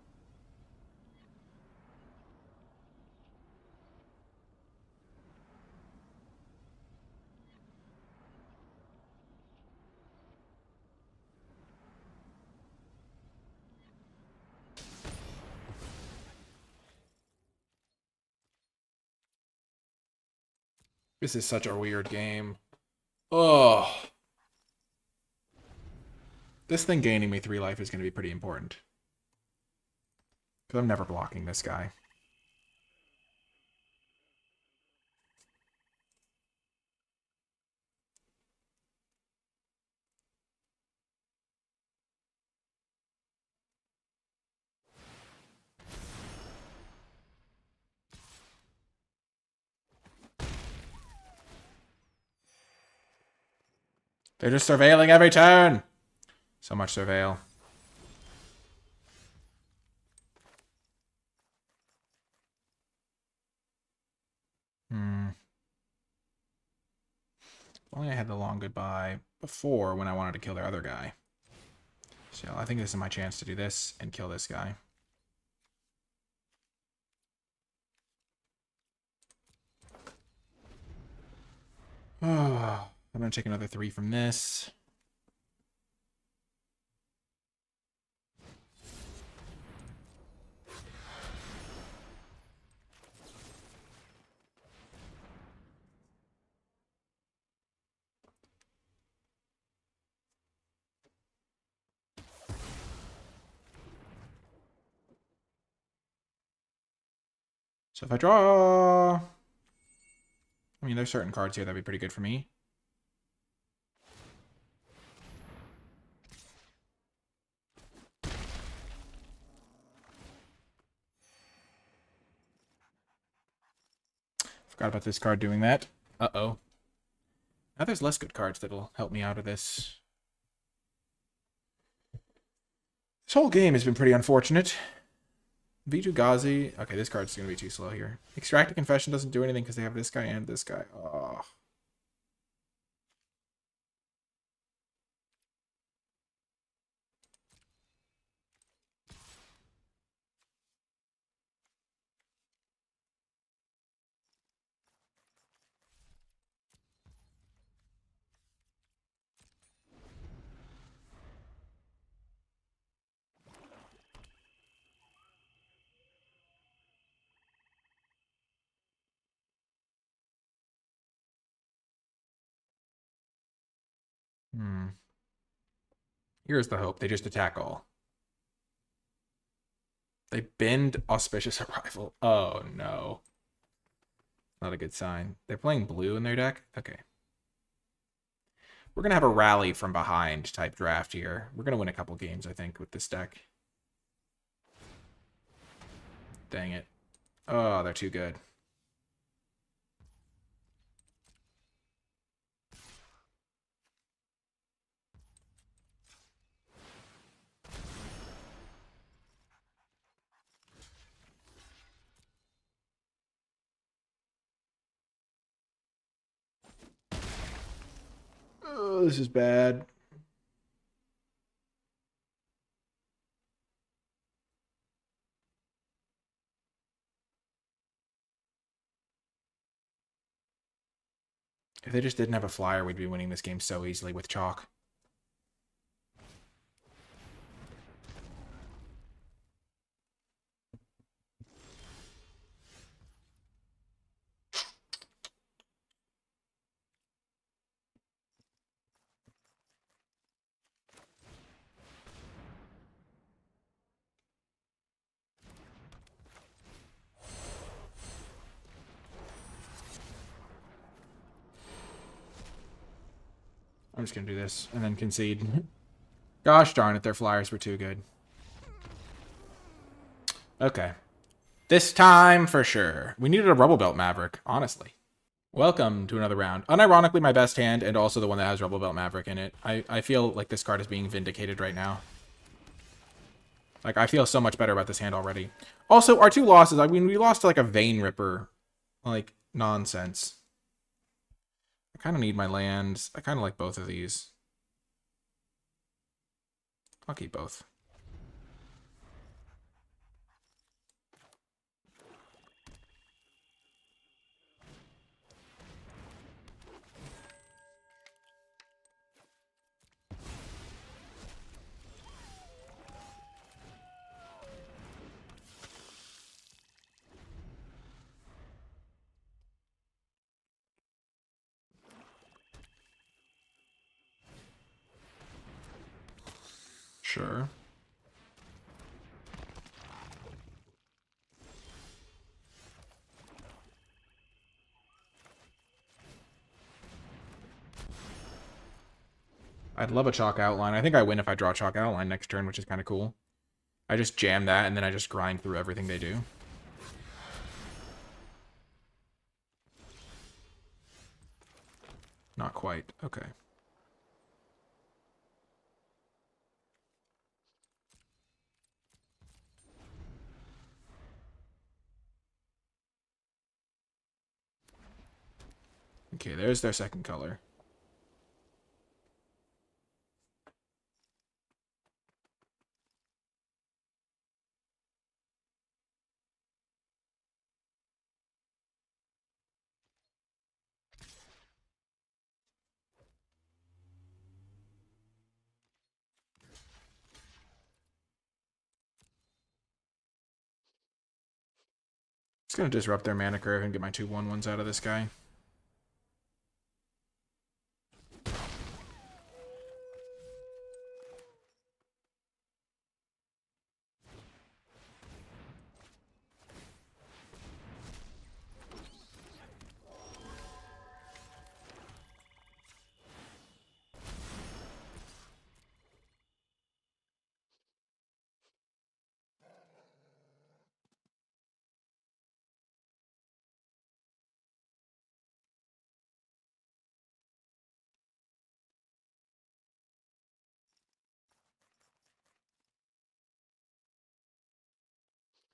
This is such a weird game. Oh. This thing gaining me 3 life is going to be pretty important. Because I'm never blocking this guy. They're just surveilling every turn. So much surveil. Only I had the long goodbye before when I wanted to kill their other guy. So I think this is my chance to do this and kill this guy. Oh, I'm going to take another 3 from this. So if I draw... I mean, there's certain cards here that'd be pretty good for me. Forgot about this card doing that. Uh-oh. Now there's less good cards that'll help me out of this. This whole game has been pretty unfortunate. V2 Ghazi. Okay, this card's going to be too slow here. Extracted Confession doesn't do anything because they have this guy and this guy. Oh. Here's the hope. They just attack all. They bend Auspicious Arrival. Oh, no. Not a good sign. They're playing blue in their deck? Okay. We're going to have a rally from behind type draft here. We're going to win a couple games, I think, with this deck. Dang it. Oh, they're too good. Oh, this is bad. If they just didn't have a flyer, we'd be winning this game so easily with chalk. I'm just going to do this and then concede. Gosh darn it, their flyers were too good. Okay. This time for sure. We needed a Rubble Belt Maverick, honestly. Welcome to another round. Unironically, my best hand, and also the one that has Rubble Belt Maverick in it. I feel like this card is being vindicated right now. Like, I feel so much better about this hand already. Also, our 2 losses, I mean, we lost to, like, a Vein Ripper. Like, nonsense. I kind of need my lands. I kind of like both of these. I'll keep both. Sure. I'd love a chalk outline. I think I win if I draw a chalk outline next turn, which is kind of cool. I just jam that, and then I just grind through everything they do. Not quite. Okay. Okay, there's their second color. Just gonna disrupt their mana curve and get my 2/1/1s out of this guy.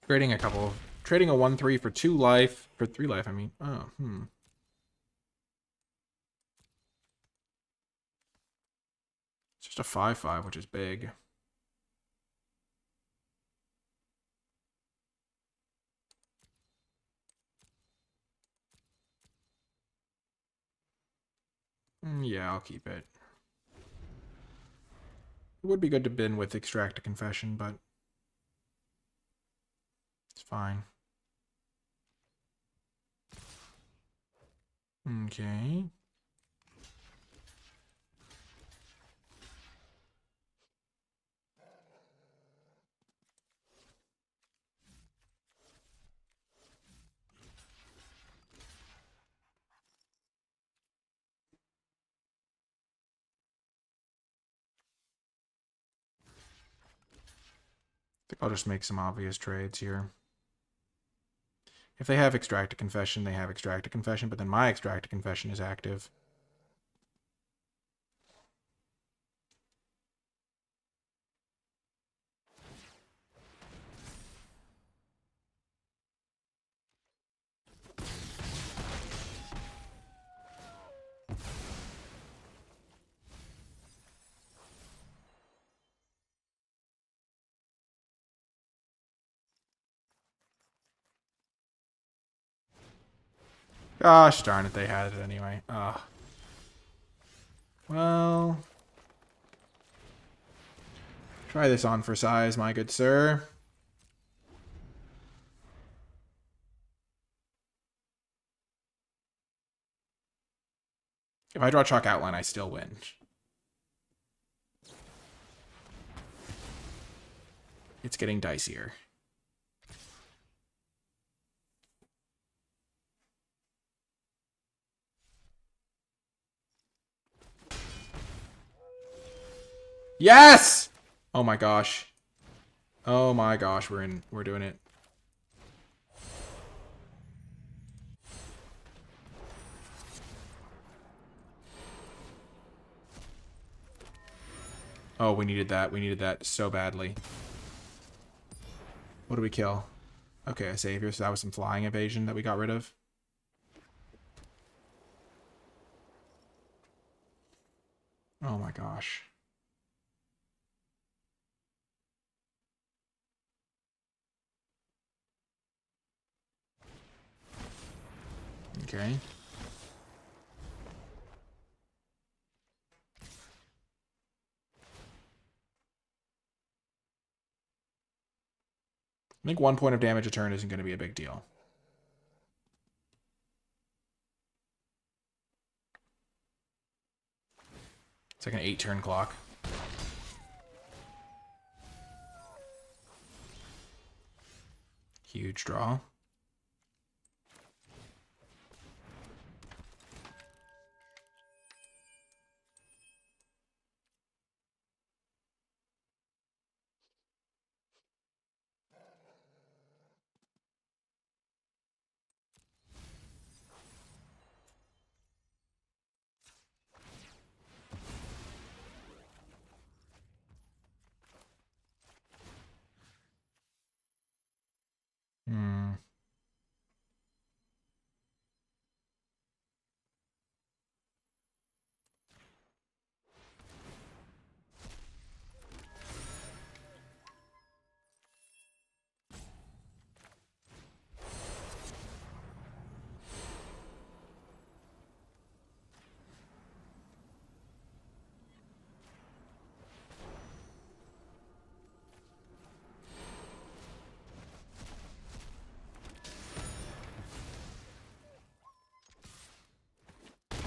Trading a 1/3 for 2 life, for 3 life, I mean. Oh, It's just a 5/5, which is big. Yeah, I'll keep it. It would be good to bin with Extract a Confession, but it's fine. Okay. I think I'll just make some obvious trades here. If they have Extract a Confession, they have Extract a Confession, but then my Extract a Confession is active. Gosh darn it, they had it anyway. Ugh. Well, try this on for size, my good sir. If I draw Chalk Outline, I still win. It's getting dicier. Yes! Oh my gosh. Oh my gosh, we're doing it. Oh, we needed that. We needed that so badly. What do we kill? Okay, a savior, so that was some flying evasion that we got rid of. Oh my gosh. Okay. I think 1 point of damage a turn isn't going to be a big deal. It's like an 8-turn clock. Huge draw.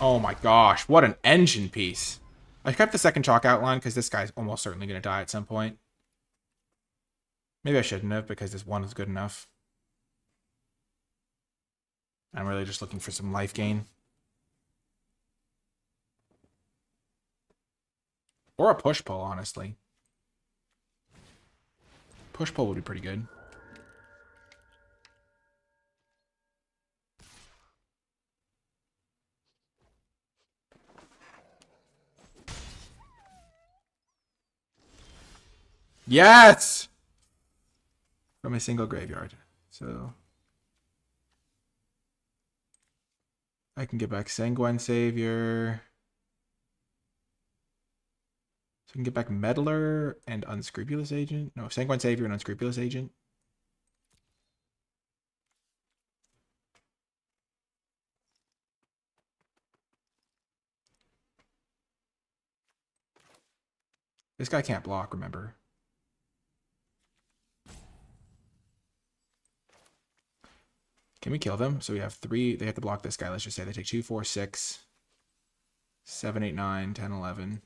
Oh my gosh, what an engine piece. I kept the second chalk outline because this guy's almost certainly going to die at some point. Maybe I shouldn't have because this one is good enough. I'm really just looking for some life gain. Or a push-pull, honestly. Push-pull would be pretty good. Yes! From a single graveyard. So I can get back Sanguine Savior. So I can get back Meddler and Unscrupulous Agent. No, Sanguine Savior and Unscrupulous Agent. This guy can't block, remember. Can we kill them? So we have 3. They have to block this guy. Let's just say they take 2, 4, 6, 7, 8, 9, 10, 11.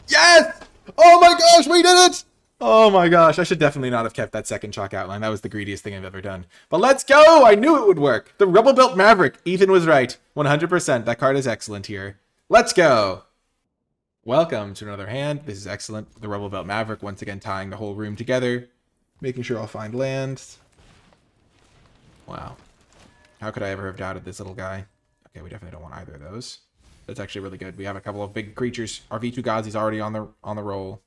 Yes! Oh my gosh, we did it! Oh my gosh, I should definitely not have kept that second chalk outline. That was the greediest thing I've ever done. But let's go! I knew it would work. The Rebel Belt Maverick. Ethan was right. 100%. That card is excellent here. Let's go! Welcome to another hand. This is excellent. The Rebel Belt Maverick once again tying the whole room together. Making sure I'll find lands. Wow. How could I ever have doubted this little guy? Okay, we definitely don't want either of those. That's actually really good. We have a couple of big creatures. Our V2 Gazi's already on the roll.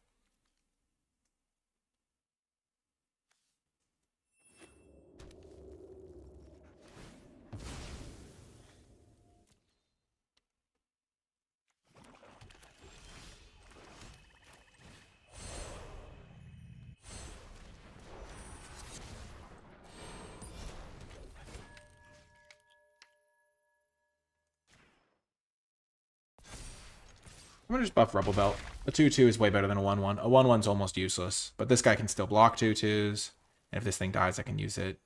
I'm going to just buff Rebel Belt. A 2-2 is way better than a 1-1. A 1-1's almost useless. But this guy can still block 2-2s. And if this thing dies, I can use it.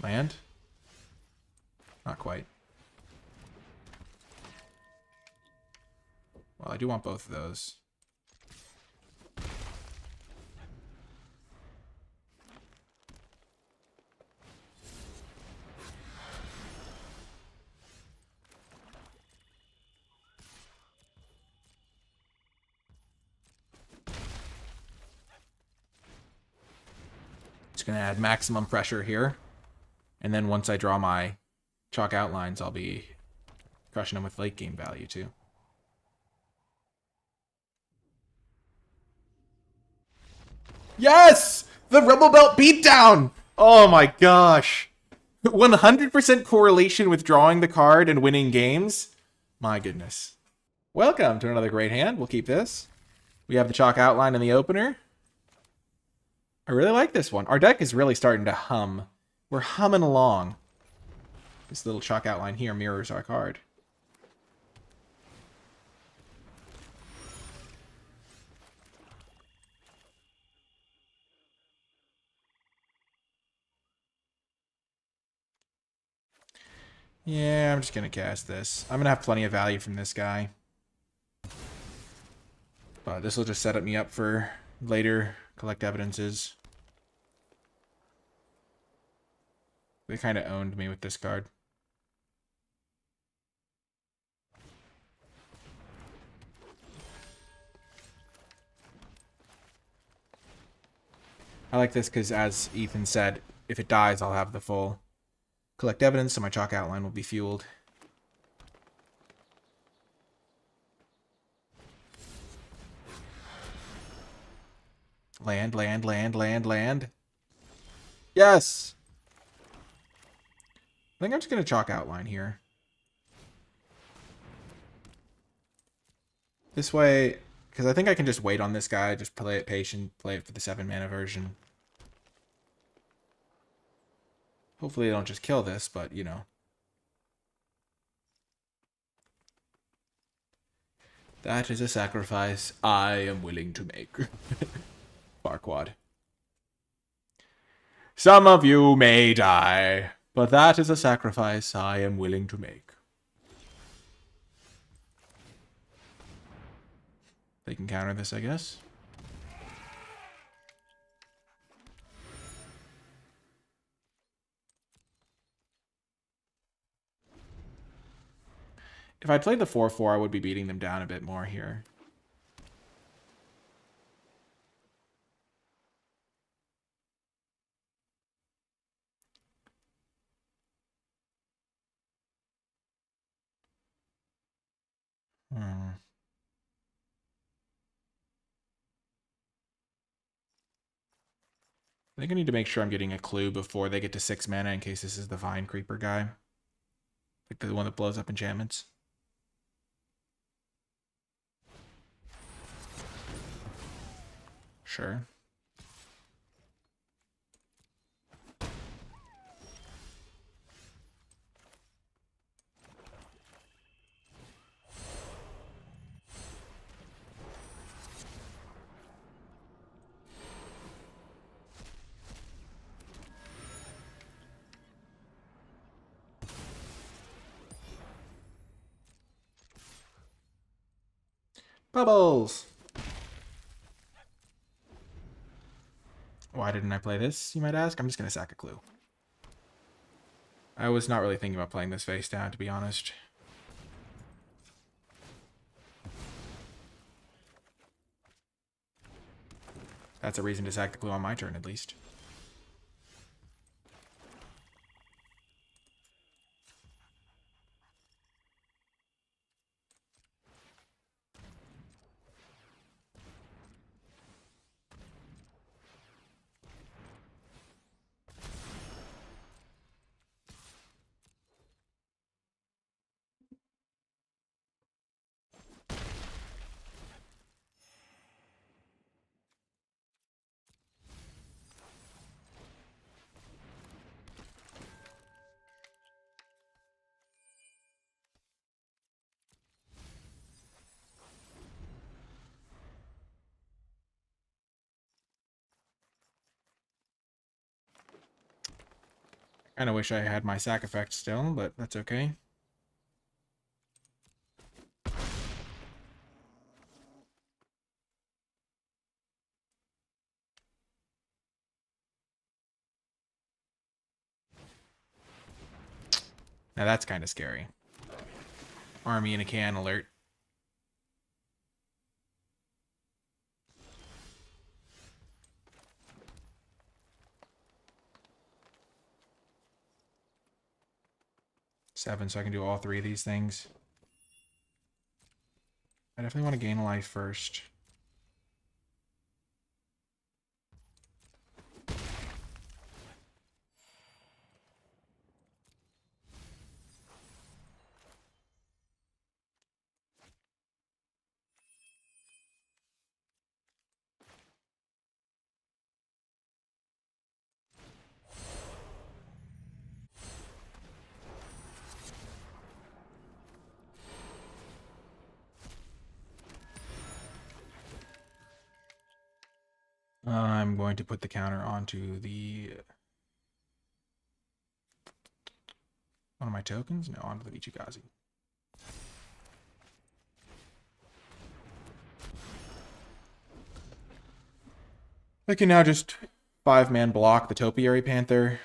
Land? Not quite. Well, I do want both of those. Just gonna add maximum pressure here. And then once I draw my chalk outlines, I'll be crushing them with late game value too. Yes! The Rebel Belt beatdown! Oh my gosh. 100% correlation with drawing the card and winning games. My goodness. Welcome to another great hand. We'll keep this. We have the chalk outline in the opener. I really like this one. Our deck is really starting to hum. We're humming along. This little chalk outline here mirrors our card. Yeah, I'm just going to cast this. I'm going to have plenty of value from this guy. But this will just set me up for later collect evidences. They kind of owned me with this card. I like this because, as Ethan said, if it dies, I'll have the full collect evidence, so my chalk outline will be fueled. Land, land, land, land, land. Yes! I think I'm just going to chalk outline here. This way, because I think I can just wait on this guy, just play it patient, play it for the 7-mana version. Hopefully they don't just kill this, but, you know. That is a sacrifice I am willing to make. Farquaad. Some of you may die, but that is a sacrifice I am willing to make. They can counter this, I guess. If I played the 4/4, I would be beating them down a bit more here. I think I need to make sure I'm getting a clue before they get to 6 mana in case this is the Vine Creeper guy. Like the one that blows up enchantments. Sure. Bubbles! Why didn't I play this, you might ask? I'm just going to sack a clue. I was not really thinking about playing this face down, to be honest. That's a reason to sack the clue on my turn, at least. I kind of wish I had my sack effect still, but that's okay. Now that's kind of scary. Army in a can alert. Seven, so I can do all 3 of these things. I definitely want to gain a life first. I'm going to put the counter onto the... one of my tokens? No, onto the Vichigazi. I can now just 5-man block the Topiary Panther.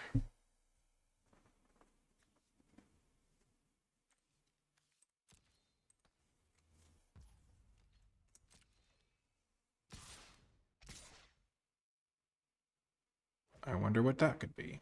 I wonder what that could be.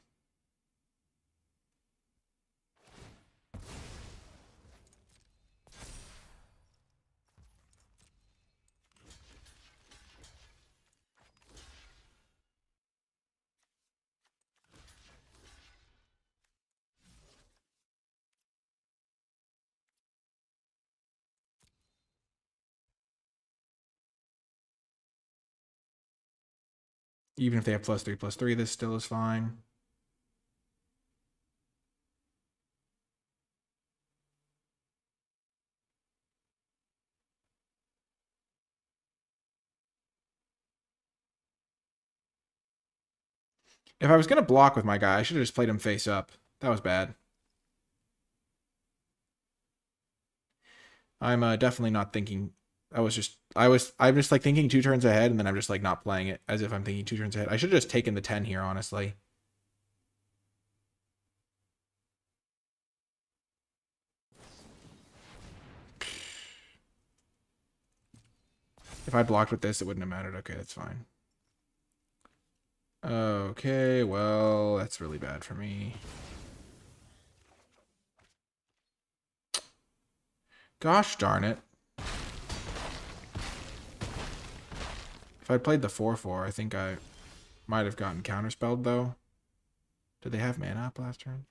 Even if they have +3/+3, this still is fine. If I was going to block with my guy, I should have just played him face up. That was bad. I'm definitely not thinking. I'm just like thinking 2 turns ahead, and then I'm just like not playing it as if I'm thinking 2 turns ahead. I should have just taken the 10 here, honestly. If I blocked with this, it wouldn't have mattered. Okay, that's fine. Okay, well, that's really bad for me. Gosh darn it. If I played the 4/4, I think I might have gotten counterspelled, though. Did they have mana up last turn?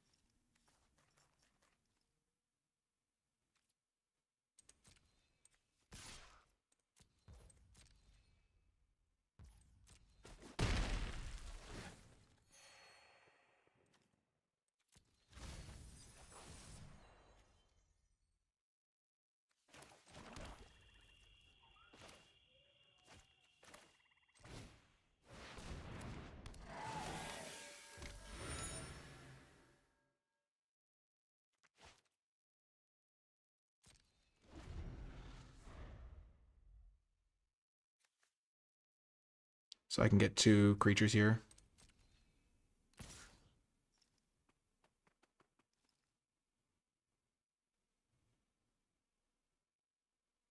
So I can get 2 creatures here.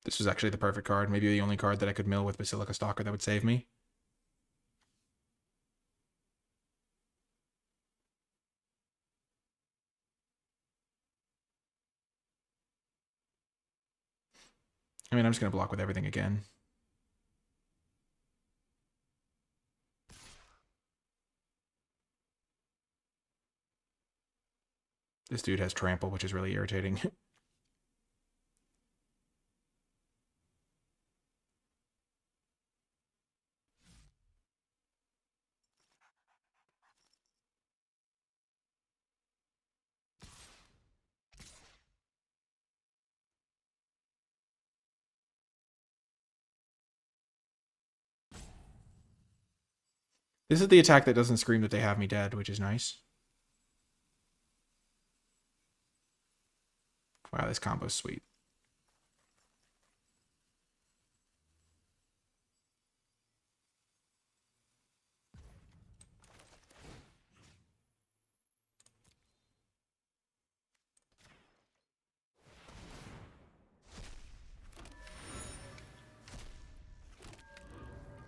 This was actually the perfect card. Maybe the only card that I could mill with Basilica Stalker that would save me. I mean, I'm just going to block with everything again. This dude has trample, which is really irritating. This is the attack that doesn't scream that they have me dead, which is nice. Wow, this combo's sweet.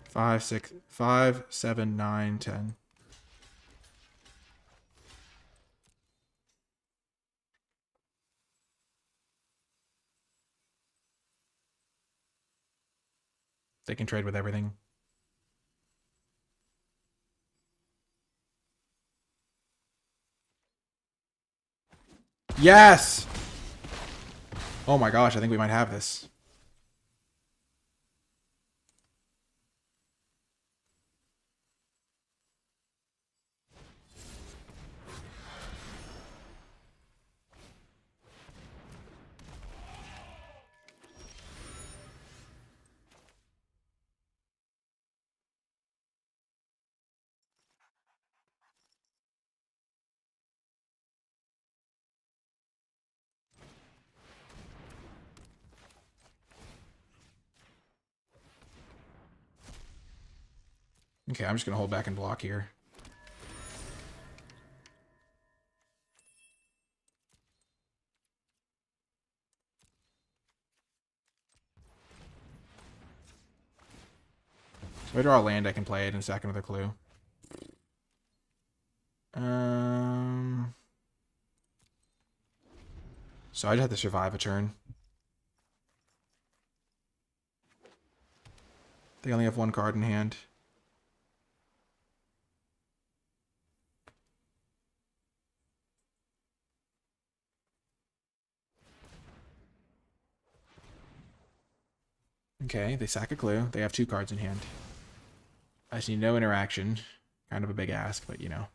Five, 6, 5, 7, 9, 10. They can trade with everything. Yes! Oh my gosh, I think we might have this. Okay, I'm just going to hold back and block here. If I draw a land, I can play it and sack another clue. So I just have to survive a turn. They only have 1 card in hand. Okay, they sack a clue. They have 2 cards in hand. I see no interaction. Kind of a big ask, but you know.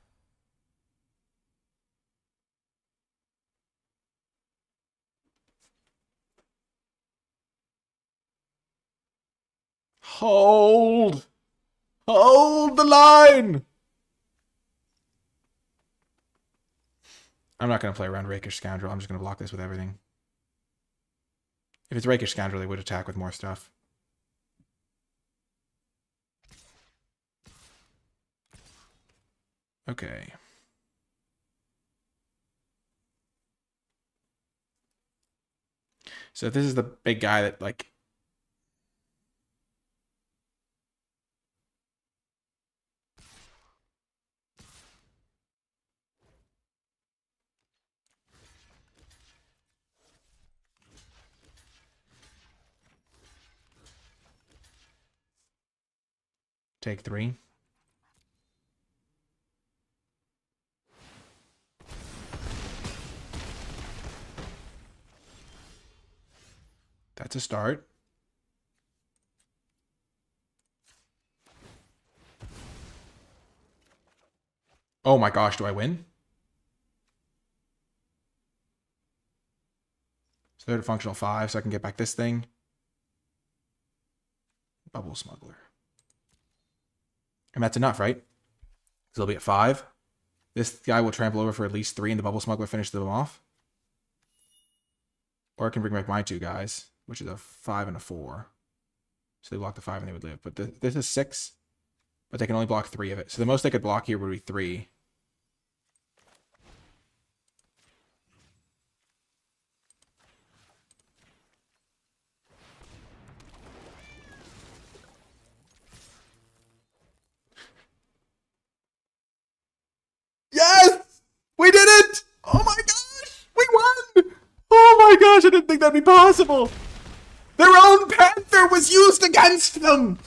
Hold! Hold the line! I'm not going to play around Rakish Scoundrel. I'm just going to block this with everything. If it's Rakish Scoundrel, they would attack with more stuff. Okay. So this is the big guy that, like... Take 3. That's a start. Oh my gosh, do I win? So they're at a functional 5, so I can get back this thing. Bubble Smuggler. And that's enough, right? So they'll be at 5. This guy will trample over for at least 3, and the Bubble Smuggler finishes them off. Or I can bring back my 2 guys, which is a 5 and a 4. So they block the 5 and they would live. But this is 6. But they can only block 3 of it. So the most they could block here would be 3. Yes! We did it! Oh my gosh! We won! Oh my gosh, I didn't think that'd be possible! Their own Panther was used against them!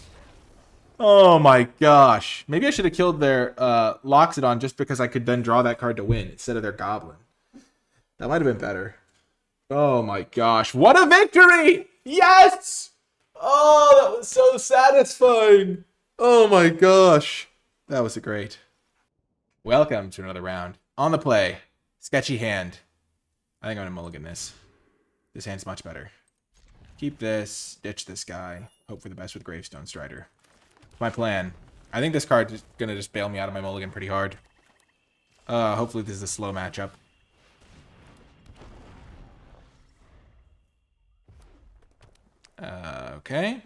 Oh my gosh. Maybe I should have killed their Loxodon just because I could then draw that card to win instead of their Goblin. That might have been better. Oh my gosh. What a victory! Yes! Oh, that was so satisfying. Oh my gosh. That was great. Welcome to another round. On the play. Sketchy hand. I think I'm going to mulligan this. This hand's much better. Keep this. Ditch this guy. Hope for the best with Gravestone Strider. My plan. I think this card is going to just bail me out of my mulligan pretty hard. Hopefully this is a slow matchup. Okay.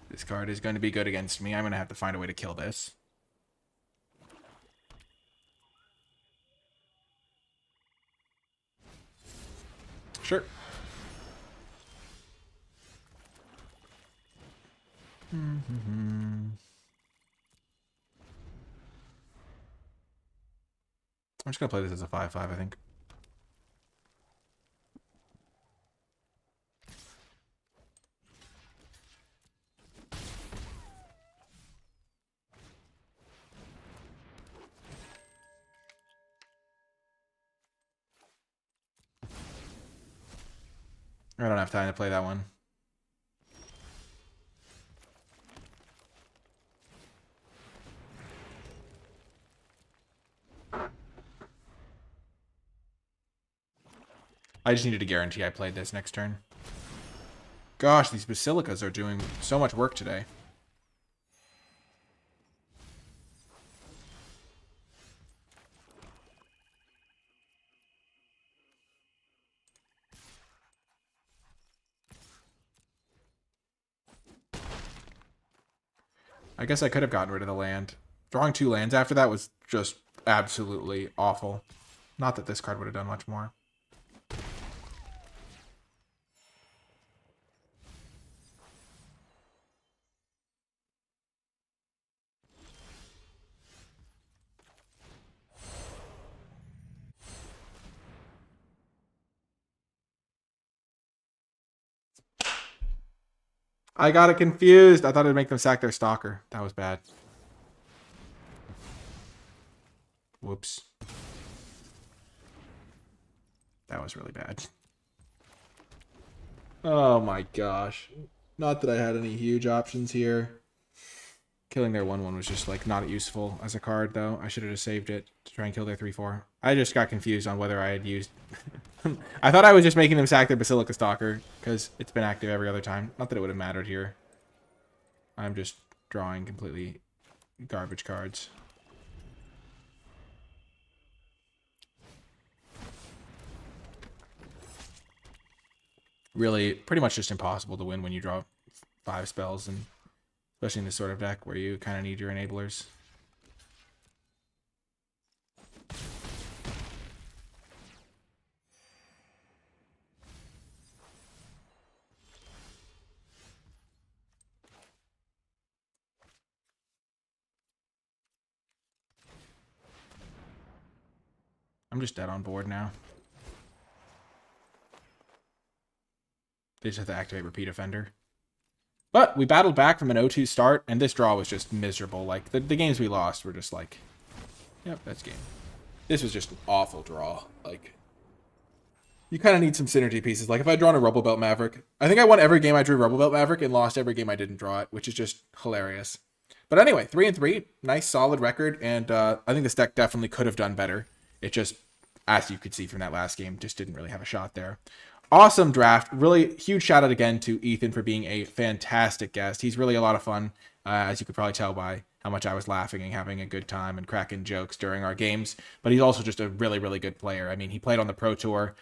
This card is going to be good against me. I'm going to have to find a way to kill this. Sure. I'm just going to play this as a 5-5, I think. I don't have time to play that one. I just needed to guarantee I played this next turn. Gosh, these Basilicas are doing so much work today. I guess I could have gotten rid of the land. Drawing 2 lands after that was just absolutely awful. Not that this card would have done much more. I got it confused. I thought it'd make them sack their Stalker. That was bad. Whoops. That was really bad. Oh my gosh. Not that I had any huge options here. Killing their 1/1 was just like not useful as a card though. I should have just saved it to try and kill their 3/4. I just got confused on whether I had used I thought I was just making them sack their Basilica Stalker because it's been active every other time. Not that it would have mattered here. I'm just drawing completely garbage cards. Really, pretty much just impossible to win when you draw 5 spells, and especially in this sort of deck where you kind of need your enablers. I'm just dead on board now. They just have to activate Repeat Offender. But we battled back from an 0-2 start, and this draw was just miserable. Like, the games we lost were just like, yep, that's game. This was just an awful draw. Like, you kind of need some synergy pieces. Like, if I'd drawn a Rubble Belt Maverick, I think I won every game I drew Rubble Belt Maverick and lost every game I didn't draw it, which is just hilarious. But anyway, 3-3, nice solid record, and I think this deck definitely could have done better. It just, as you could see from that last game, just didn't really have a shot there. Awesome draft. Really huge shout out again to Ethan for being a fantastic guest. He's really a lot of fun, as you could probably tell by how much I was laughing and having a good time and cracking jokes during our games. But he's also just a really, really good player. I mean, he played on the Pro Tour,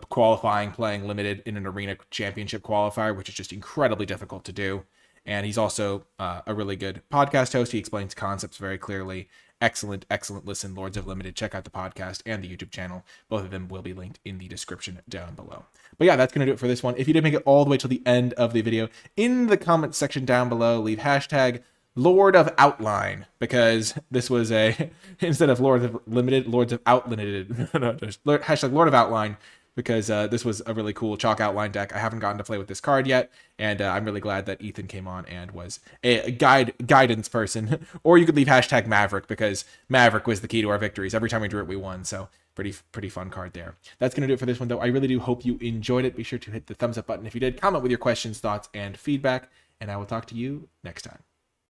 qualifying, playing limited in an arena championship qualifier, which is just incredibly difficult to do. And he's also a really good podcast host. He explains concepts very clearly. Excellent, excellent listen, Lords of Limited. Check out the podcast and the YouTube channel. Both of them will be linked in the description down below. But yeah, that's going to do it for this one. If you did make it all the way till the end of the video, in the comment section down below, leave hashtag Lord of Outline, because this was a, instead of Lords of Limited, Lords of Outlimited. No, just hashtag Lord of Outline, because this was a really cool chalk outline deck. I haven't gotten to play with this card yet, and I'm really glad that Ethan came on and was a guidance person. Or you could leave hashtag Maverick, because Maverick was the key to our victories. Every time we drew it, we won, so pretty fun card there. That's going to do it for this one, though. I really do hope you enjoyed it. Be sure to hit the thumbs up button if you did. Comment with your questions, thoughts, and feedback, and I will talk to you next time.